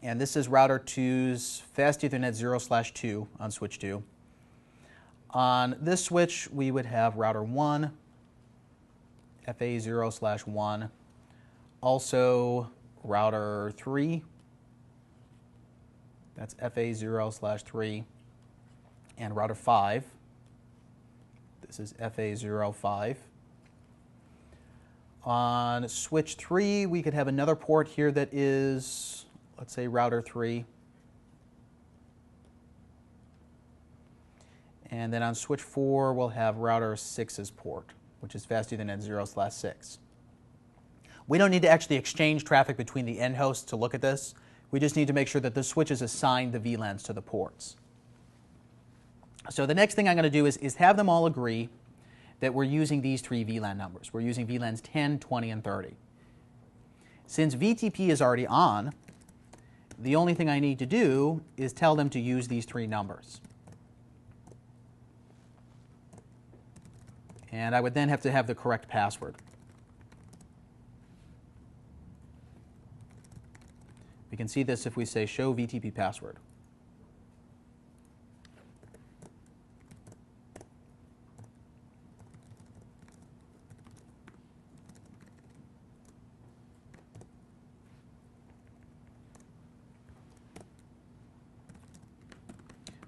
and this is router 2's fast Ethernet 0/2 on switch 2. On this switch, we would have router 1, FA 0/1, also router 3, that's FA 0/3, and router 5, this is FA 0/5. On switch 3, we could have another port here that is, let's say, router 3. And then on switch 4, we'll have router 6's port, which is fast Ethernet 0/6. We don't need to actually exchange traffic between the end hosts to look at this. We just need to make sure that the switches assign the VLANs to the ports. So the next thing I'm going to do is have them all agree that we're using these 3 VLAN numbers. We're using VLANs 10, 20, and 30. Since VTP is already on, the only thing I need to do is tell them to use these 3 numbers. And I would then have to have the correct password. We can see this if we say show VTP password.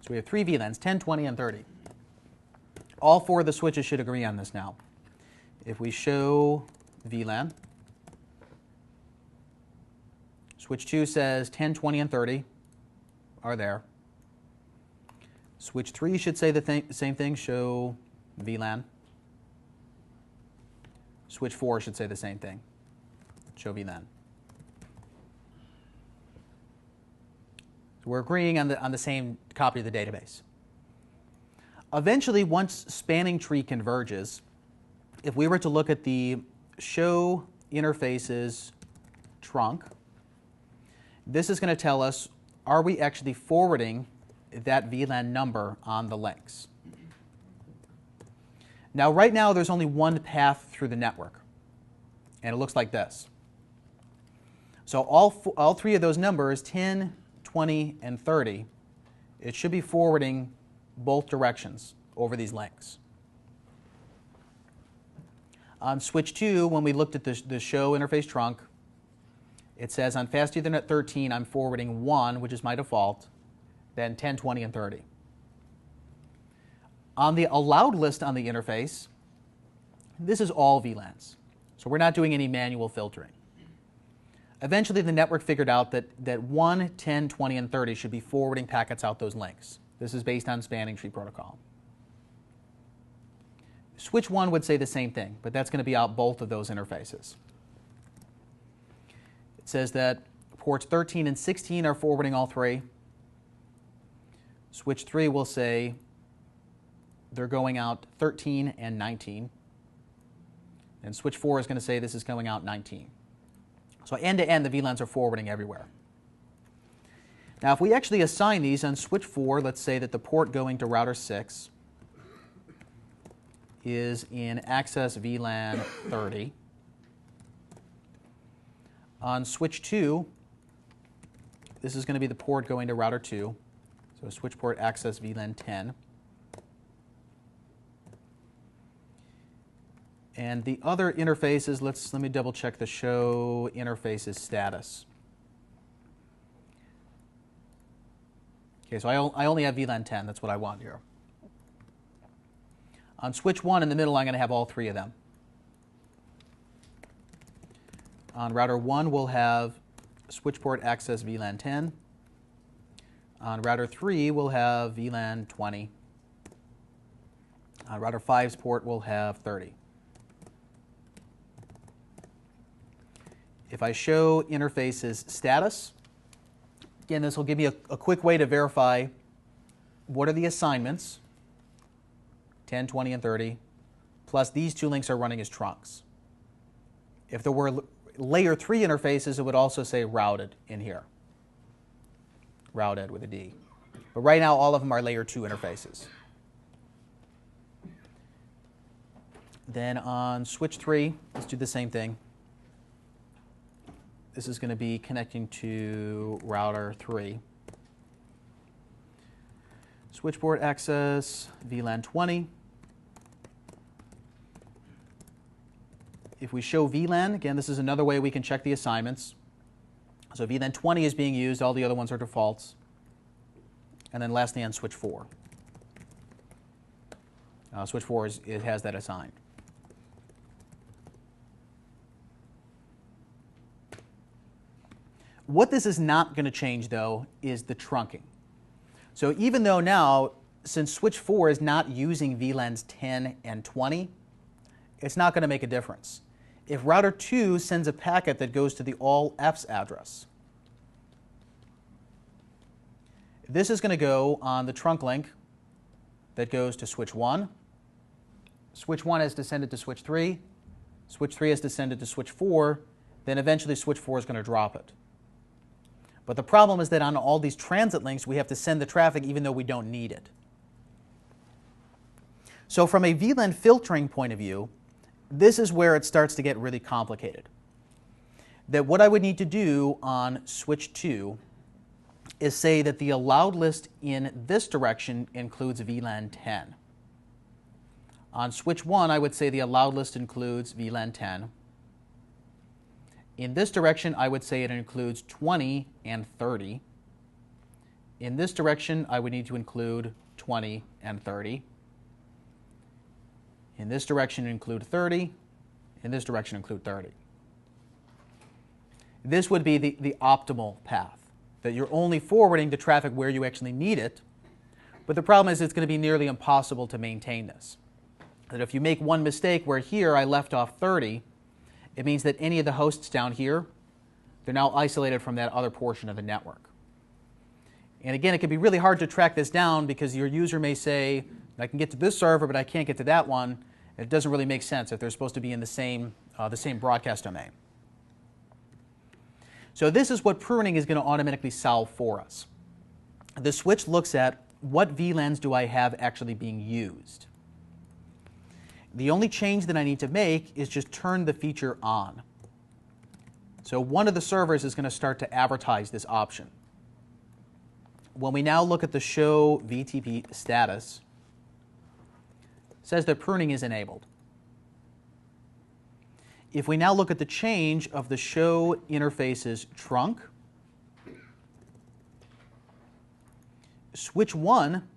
So we have 3 VLANs, 10, 20, and 30. All 4 of the switches should agree on this now. If we show VLAN, switch 2 says 10, 20, and 30 are there. Switch 3 should say the same thing, show VLAN. Switch 4 should say the same thing, show VLAN. So we're agreeing on the same copy of the database. Eventually, once spanning tree converges, if we were to look at the show interfaces trunk, this is going to tell us, are we actually forwarding that VLAN number on the links? Now, right now, there's only one path through the network, and it looks like this. So all 3 of those numbers, 10, 20, and 30, it should be forwarding both directions over these links. On switch 2, when we looked at the show interface trunk, it says on Fast Ethernet 13, I'm forwarding 1, which is my default, then 10, 20, and 30. On the allowed list on the interface, this is all VLANs. So we're not doing any manual filtering. Eventually, the network figured out that 1, 10, 20, and 30 should be forwarding packets out those links. This is based on spanning tree protocol. Switch 1 would say the same thing, but that's going to be out both of those interfaces. It says that ports 13 and 16 are forwarding all 3. Switch 3 will say they're going out 13 and 19. And switch 4 is going to say this is going out 19. So end to end, the VLANs are forwarding everywhere. Now, if we actually assign these on switch 4, let's say that the port going to router 6 is in access VLAN 30. On switch 2, this is going to be the port going to router 2. So switch port access VLAN 10. And the other interfaces, let me double check the show interfaces status. Okay, so I only have VLAN 10. That's what I want here. On switch 1 in the middle, I'm going to have all 3 of them. On router 1, we'll have switch port access VLAN 10. On router 3, we'll have VLAN 20. On router 5's port, we'll have 30. If I show interfaces status, again, this will give me a quick way to verify what are the assignments, 10, 20, and 30, plus these 2 links are running as trunks. If there were layer 3 interfaces, it would also say routed in here, routed with a D. But right now, all of them are layer 2 interfaces. Then on switch 3, let's do the same thing. This is going to be connecting to router 3. Switch port access, VLAN 20. If we show VLAN, again, this is another way we can check the assignments. So VLAN 20 is being used, all the other ones are defaults. And then lastly on switch 4. Switch 4 it has that assigned. What this is not going to change, though, is the trunking. So even though now, since switch 4 is not using VLANs 10 and 20, it's not going to make a difference. If router 2 sends a packet that goes to the all F's address, this is going to go on the trunk link that goes to switch 1. Switch 1 has descended to switch 3. Switch 3 has descended to switch 4. Then eventually switch 4 is going to drop it. But the problem is that on all these transit links, we have to send the traffic even though we don't need it. So from a VLAN filtering point of view, this is where it starts to get really complicated. That what I would need to do on switch 2 is say that the allowed list in this direction includes VLAN 10. On switch 1, I would say the allowed list includes VLAN 10. In this direction, I would say it includes 20 and 30. In this direction, I would need to include 20 and 30. In this direction, include 30. In this direction, include 30. This would be the optimal path, that you're only forwarding the traffic where you actually need it. But the problem is it's going to be nearly impossible to maintain this. That if you make one mistake where here I left off 30, it means that any of the hosts down here, they're now isolated from that other portion of the network. And again, it can be really hard to track this down because your user may say, I can get to this server, but I can't get to that one. It doesn't really make sense if they're supposed to be in the same broadcast domain. So this is what pruning is going to automatically solve for us. The switch looks at what VLANs do I have actually being used. The only change that I need to make is just turn the feature on. So one of the servers is going to start to advertise this option. When we now look at the show VTP status, it says that pruning is enabled. If we now look at the change of the show interfaces trunk, switch 1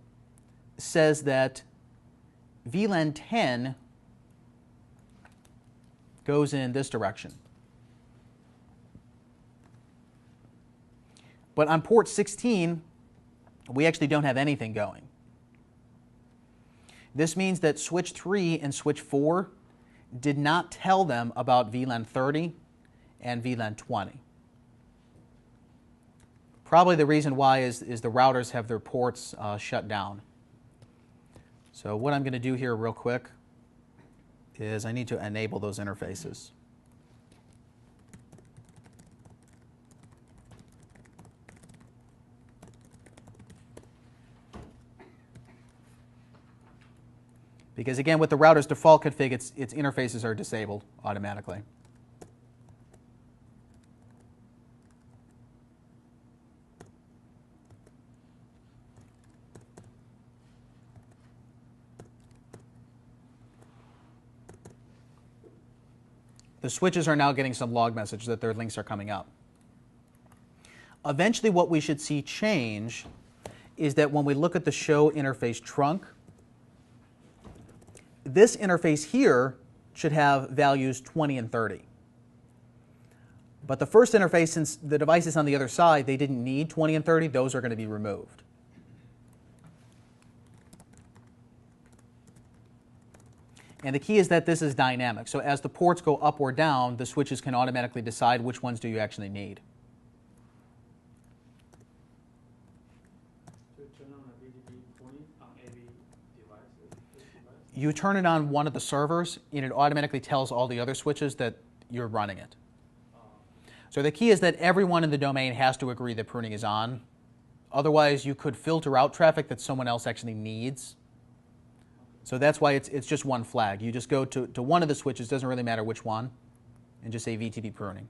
says that VLAN 10 goes in this direction. But on port 16, we actually don't have anything going. This means that switch 3 and switch 4 did not tell them about VLAN 30 and VLAN 20. Probably the reason why is the routers have their ports shut down. So what I'm going to do here real quick is I need to enable those interfaces. Because again, with the router's default config, its interfaces are disabled automatically. The switches are now getting some log message that their links are coming up. Eventually what we should see change is that when we look at the show interface trunk, this interface here should have values 20 and 30. But the first interface, since the devices on the other side, they didn't need 20 and 30, those are going to be removed. And the key is that this is dynamic. So as the ports go up or down, the switches can automatically decide which ones do you actually need. You turn it on one of the servers, and it automatically tells all the other switches that you're running it. So the key is that everyone in the domain has to agree that pruning is on. Otherwise, you could filter out traffic that someone else actually needs. So that's why it's just one flag. You just go to one of the switches, doesn't really matter which one, and just say VTP pruning.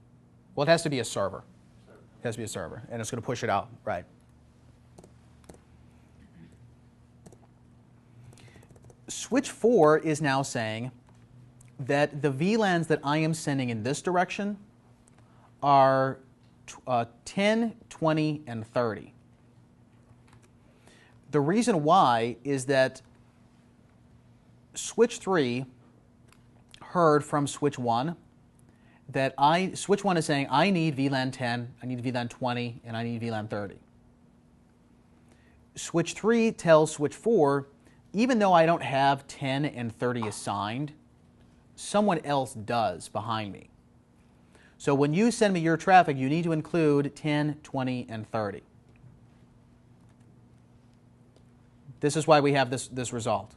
Well, it has to be a server. It has to be a server, and it's going to push it out, right. Switch 4 is now saying that the VLANs that I am sending in this direction are 10, 20, and 30. The reason why is that switch 3 heard from switch 1 that switch 1 is saying I need VLAN 10, I need VLAN 20, and I need VLAN 30. Switch 3 tells switch 4, even though I don't have 10 and 30 assigned, someone else does behind me. So when you send me your traffic, you need to include 10, 20, and 30. This is why we have this result.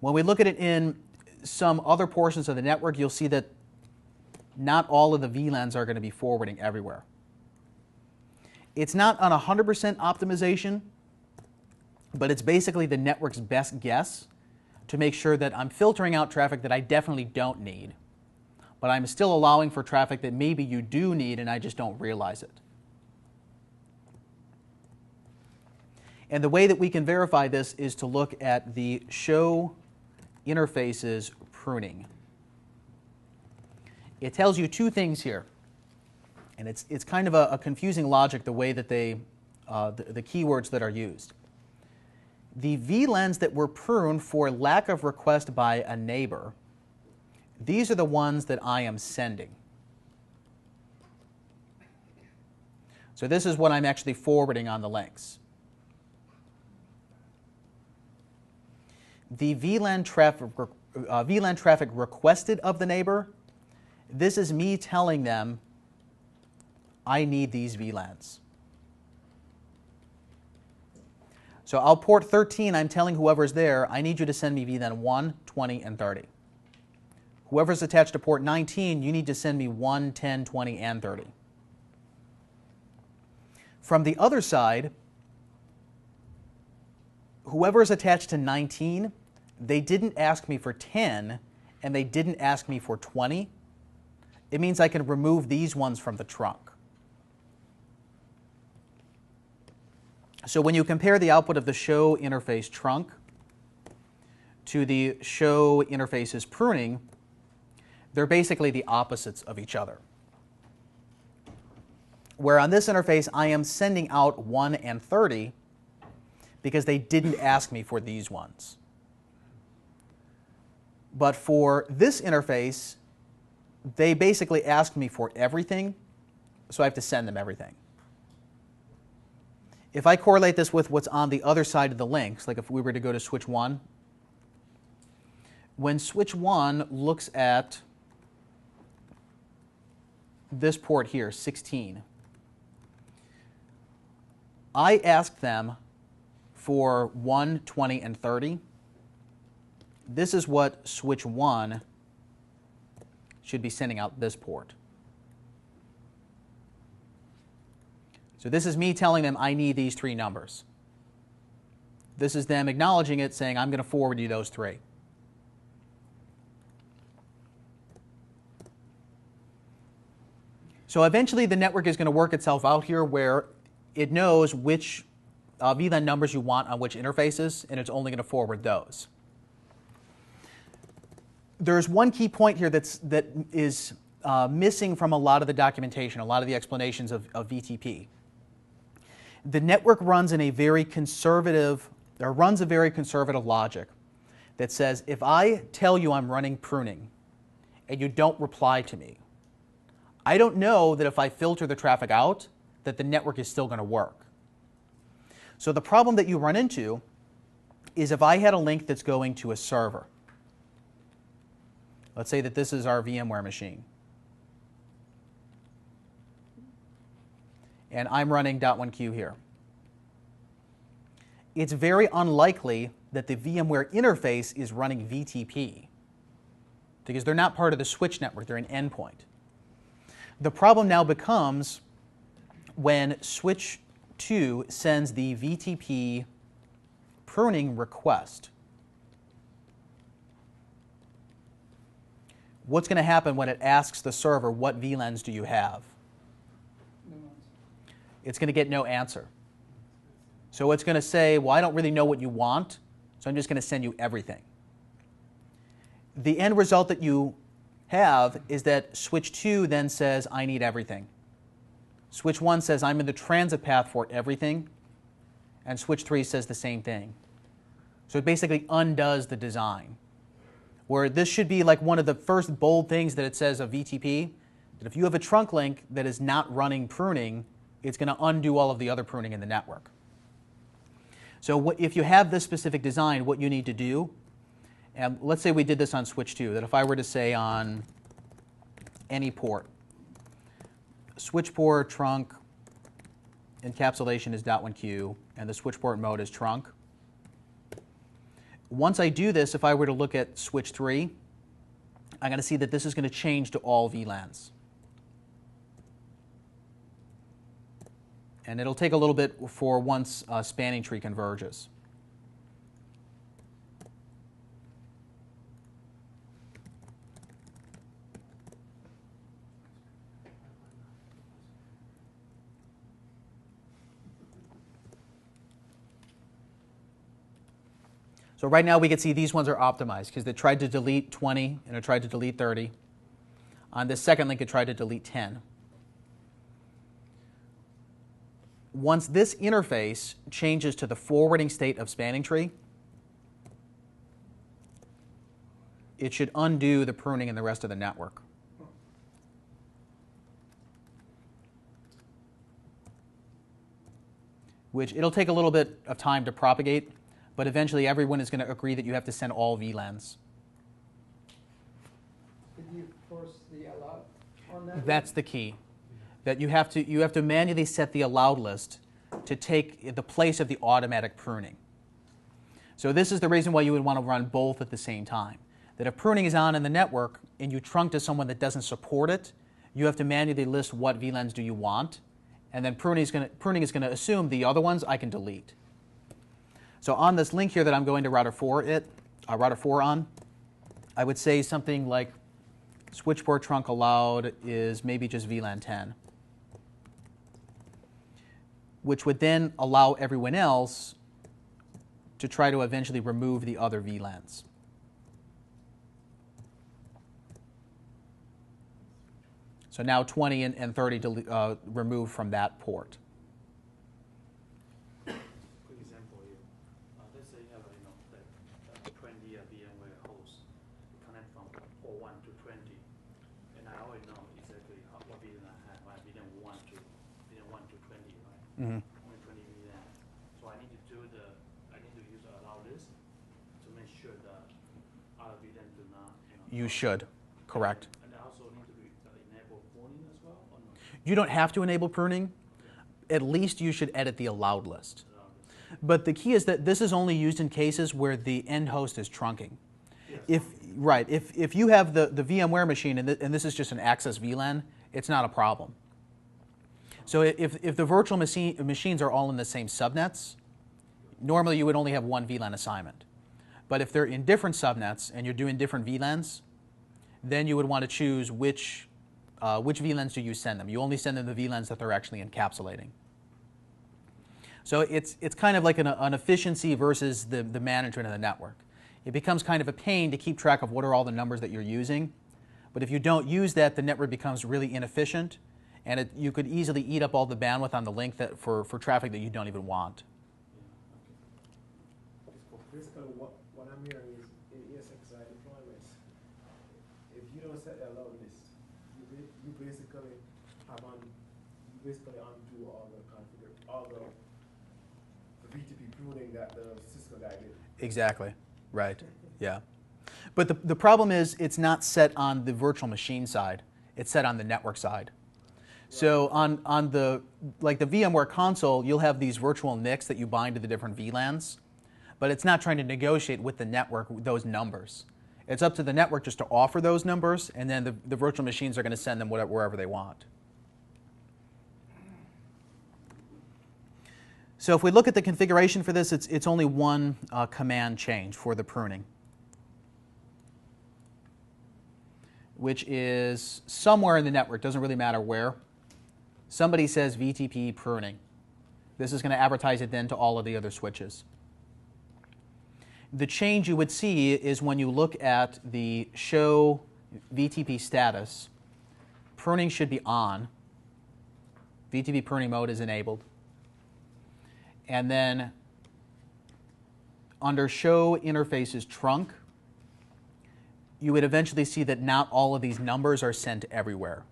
When we look at it in some other portions of the network, you'll see that not all of the VLANs are going to be forwarding everywhere. It's not on 100% optimization, but it's basically the network's best guess to make sure that I'm filtering out traffic that I definitely don't need, but I'm still allowing for traffic that maybe you do need and I just don't realize it. And the way that we can verify this is to look at the show interfaces pruning. It tells you two things here, and it's kind of a confusing logic the way that they the keywords that are used. The VLANs that were pruned for lack of request by a neighbor, these are the ones that I am sending. So this is what I'm actually forwarding on the links. The VLAN traffic requested of the neighbor, this is me telling them I need these VLANs. So I'll port 13, I'm telling whoever's there, I need you to send me VLAN 1, 20, and 30. Whoever's attached to port 19, you need to send me 1, 10, 20, and 30. From the other side, whoever's attached to 19, they didn't ask me for 10, and they didn't ask me for 20. It means I can remove these ones from the trunk. So when you compare the output of the show interface trunk to the show interface's pruning, they're basically the opposites of each other. Where on this interface, I am sending out 1 and 30 because they didn't ask me for these ones. But for this interface, they basically asked me for everything, so I have to send them everything. If I correlate this with what's on the other side of the links, like if we were to go to switch 1, when switch 1 looks at this port here, 16, I asked them for 1, 20, and 30. This is what switch 1 should be sending out this port. So this is me telling them I need these 3 numbers. This is them acknowledging it, saying I'm going to forward you those 3. So eventually the network is going to work itself out here where it knows which VLAN numbers you want on which interfaces, and it's only going to forward those. There's one key point here that is missing from a lot of the documentation, a lot of the explanations of VTP. The network runs a very conservative logic that says if I tell you I'm running pruning and you don't reply to me, I don't know that if I filter the traffic out that the network is still going to work. So the problem that you run into is if I had a link that's going to a server. Let's say that this is our VMware machine. And I'm running .1q here. It's very unlikely that the VMware interface is running VTP because they're not part of the switch network, they're an endpoint. The problem now becomes when switch 2 sends the VTP pruning request. What's going to happen when it asks the server, what VLANs do you have? It's going to get no answer. So it's going to say, well, I don't really know what you want, so I'm just going to send you everything. The end result that you have is that switch 2 then says, I need everything. Switch 1 says, I'm in the transit path for everything, and switch 3 says the same thing. So it basically undoes the design. Where this should be like one of the first bold things that it says of VTP, that if you have a trunk link that is not running pruning, it's going to undo all of the other pruning in the network. So if you have this specific design, what you need to do, and let's say we did this on switch 2, that if I were to say on any port, switch port trunk encapsulation is .1q, and the switch port mode is trunk. Once I do this, if I were to look at switch 3, I'm going to see that this is going to change to all VLANs. And it'll take a little bit for once spanning tree converges. So right now we can see these ones are optimized because they tried to delete 20 and it tried to delete 30. On this second link it tried to delete 10. once this interface changes to the forwarding state of spanning tree, it should undo the pruning in the rest of the network. Which it'll take a little bit of time to propagate, but eventually everyone is going to agree that you have to send all VLANs. Did you force the allow on that? That's the key. That you have to manually set the allowed list to take the place of the automatic pruning. So this is the reason why you would want to run both at the same time. That if pruning is on in the network and you trunk to someone that doesn't support it, you have to manually list what VLANs do you want, and then pruning is going to assume the other ones I can delete. So on this link here that I'm going to router 4 on, I would say something like switchboard trunk allowed is maybe just VLAN 10, which would then allow everyone else to try to eventually remove the other VLANs. So now 20 and 30 removed from that port. Quick example here. Let's say you have like 20 VMware hosts connect from port 1 to 20, and I already know exactly what VLAN I have. I VLAN 1 to 20, right? Mm-hmm. Only 20 VLAN. So I need to use the allow list to make sure that other VLAN do not. You should, correct. And I also need to enable pruning as well, or no? You don't have to enable pruning. At least you should edit the allowed list. But the key is that this is only used in cases where the end host is trunking. Yes. If you have the VMware machine and this is just an access VLAN, it's not a problem. So if the virtual machines are all in the same subnets, normally you would only have one VLAN assignment. But if they're in different subnets and you're doing different VLANs, then you would want to choose which VLANs do you send them. You only send them the VLANs that they're actually encapsulating. So it's kind of like an efficiency versus the management of the network. It becomes kind of a pain to keep track of what are all the numbers that you're using. But if you don't use that, the network becomes really inefficient, and you could easily eat up all the bandwidth on the link for traffic that you don't even want. Basically, what I'm hearing is in ESXi deployments, if you don't set the allow list, you basically undo all the VTP pruning that the Cisco guy did. Exactly. Right. Yeah. But the problem is it's not set on the virtual machine side. It's set on the network side. So on the VMware console, you'll have these virtual NICs that you bind to the different VLANs, but it's not trying to negotiate with the network those numbers. It's up to the network just to offer those numbers, and then the virtual machines are going to send them wherever they want. So if we look at the configuration for this, it's only one command change for the pruning, which is somewhere in the network, doesn't really matter where. Somebody says VTP pruning. This is going to advertise it then to all of the other switches. The change you would see is when you look at the show VTP status, pruning should be on. VTP pruning mode is enabled. And then under show interfaces trunk, you would eventually see that not all of these numbers are sent everywhere.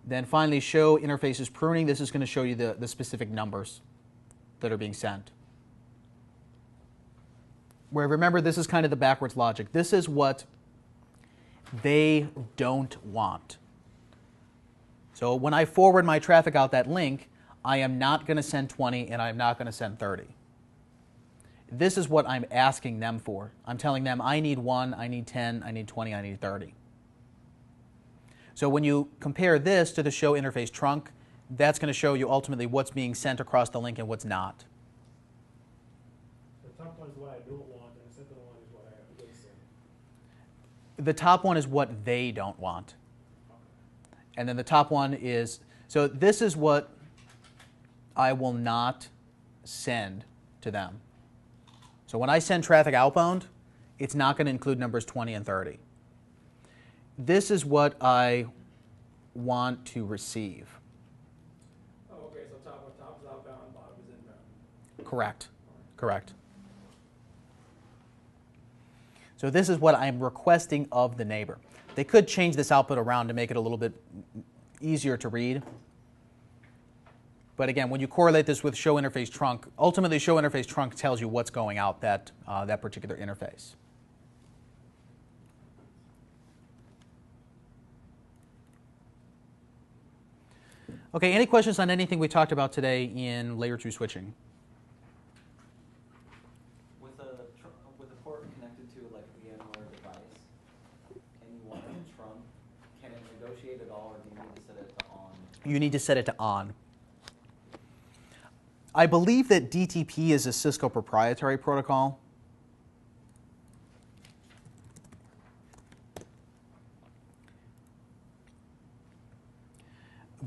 Then finally, show interfaces pruning. This is going to show you the specific numbers that are being sent. Where remember, this is kind of the backwards logic. This is what they don't want. So when I forward my traffic out that link, I am not going to send 20 and I'm not going to send 30. This is what I'm asking them for. I'm telling them I need 1, I need 10, I need 20, I need 30. So when you compare this to the show interface trunk, that's going to show you ultimately what's being sent across the link and what's not. The top one is what I don't want, and the second one is what I will send. The top one is what they don't want. And then the top one is, so this is what I will not send to them. So when I send traffic outbound, it's not going to include numbers 20 and 30. This is what I want to receive. Oh, okay, so top is outbound, bottom is inbound. Correct. Correct. So this is what I'm requesting of the neighbor. They could change this output around to make it a little bit easier to read. But again, when you correlate this with show interface trunk, ultimately show interface trunk tells you what's going out that particular interface. Okay, any questions on anything we talked about today in layer 2 switching? With a port connected to like a VMware device, and you want it to trunk, can it negotiate at all, or do you need to set it to on? You need to set it to on. I believe that DTP is a Cisco proprietary protocol.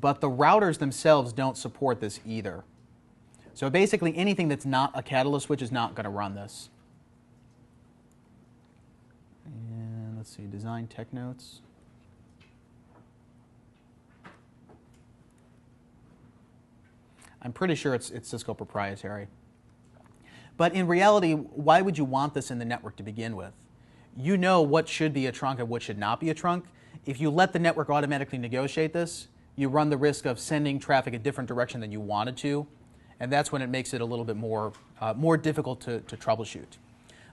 But the routers themselves don't support this either. So basically anything that's not a catalyst switch is not going to run this. And let's see, design tech notes. I'm pretty sure it's Cisco proprietary. But in reality, why would you want this in the network to begin with? You know what should be a trunk and what should not be a trunk. If you let the network automatically negotiate this, you run the risk of sending traffic a different direction than you wanted to, and that's when it makes it a little bit more difficult to troubleshoot.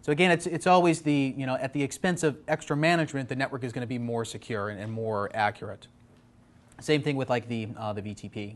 So again, it's always the, at the expense of extra management, the network is going to be more secure and more accurate. Same thing with like the VTP.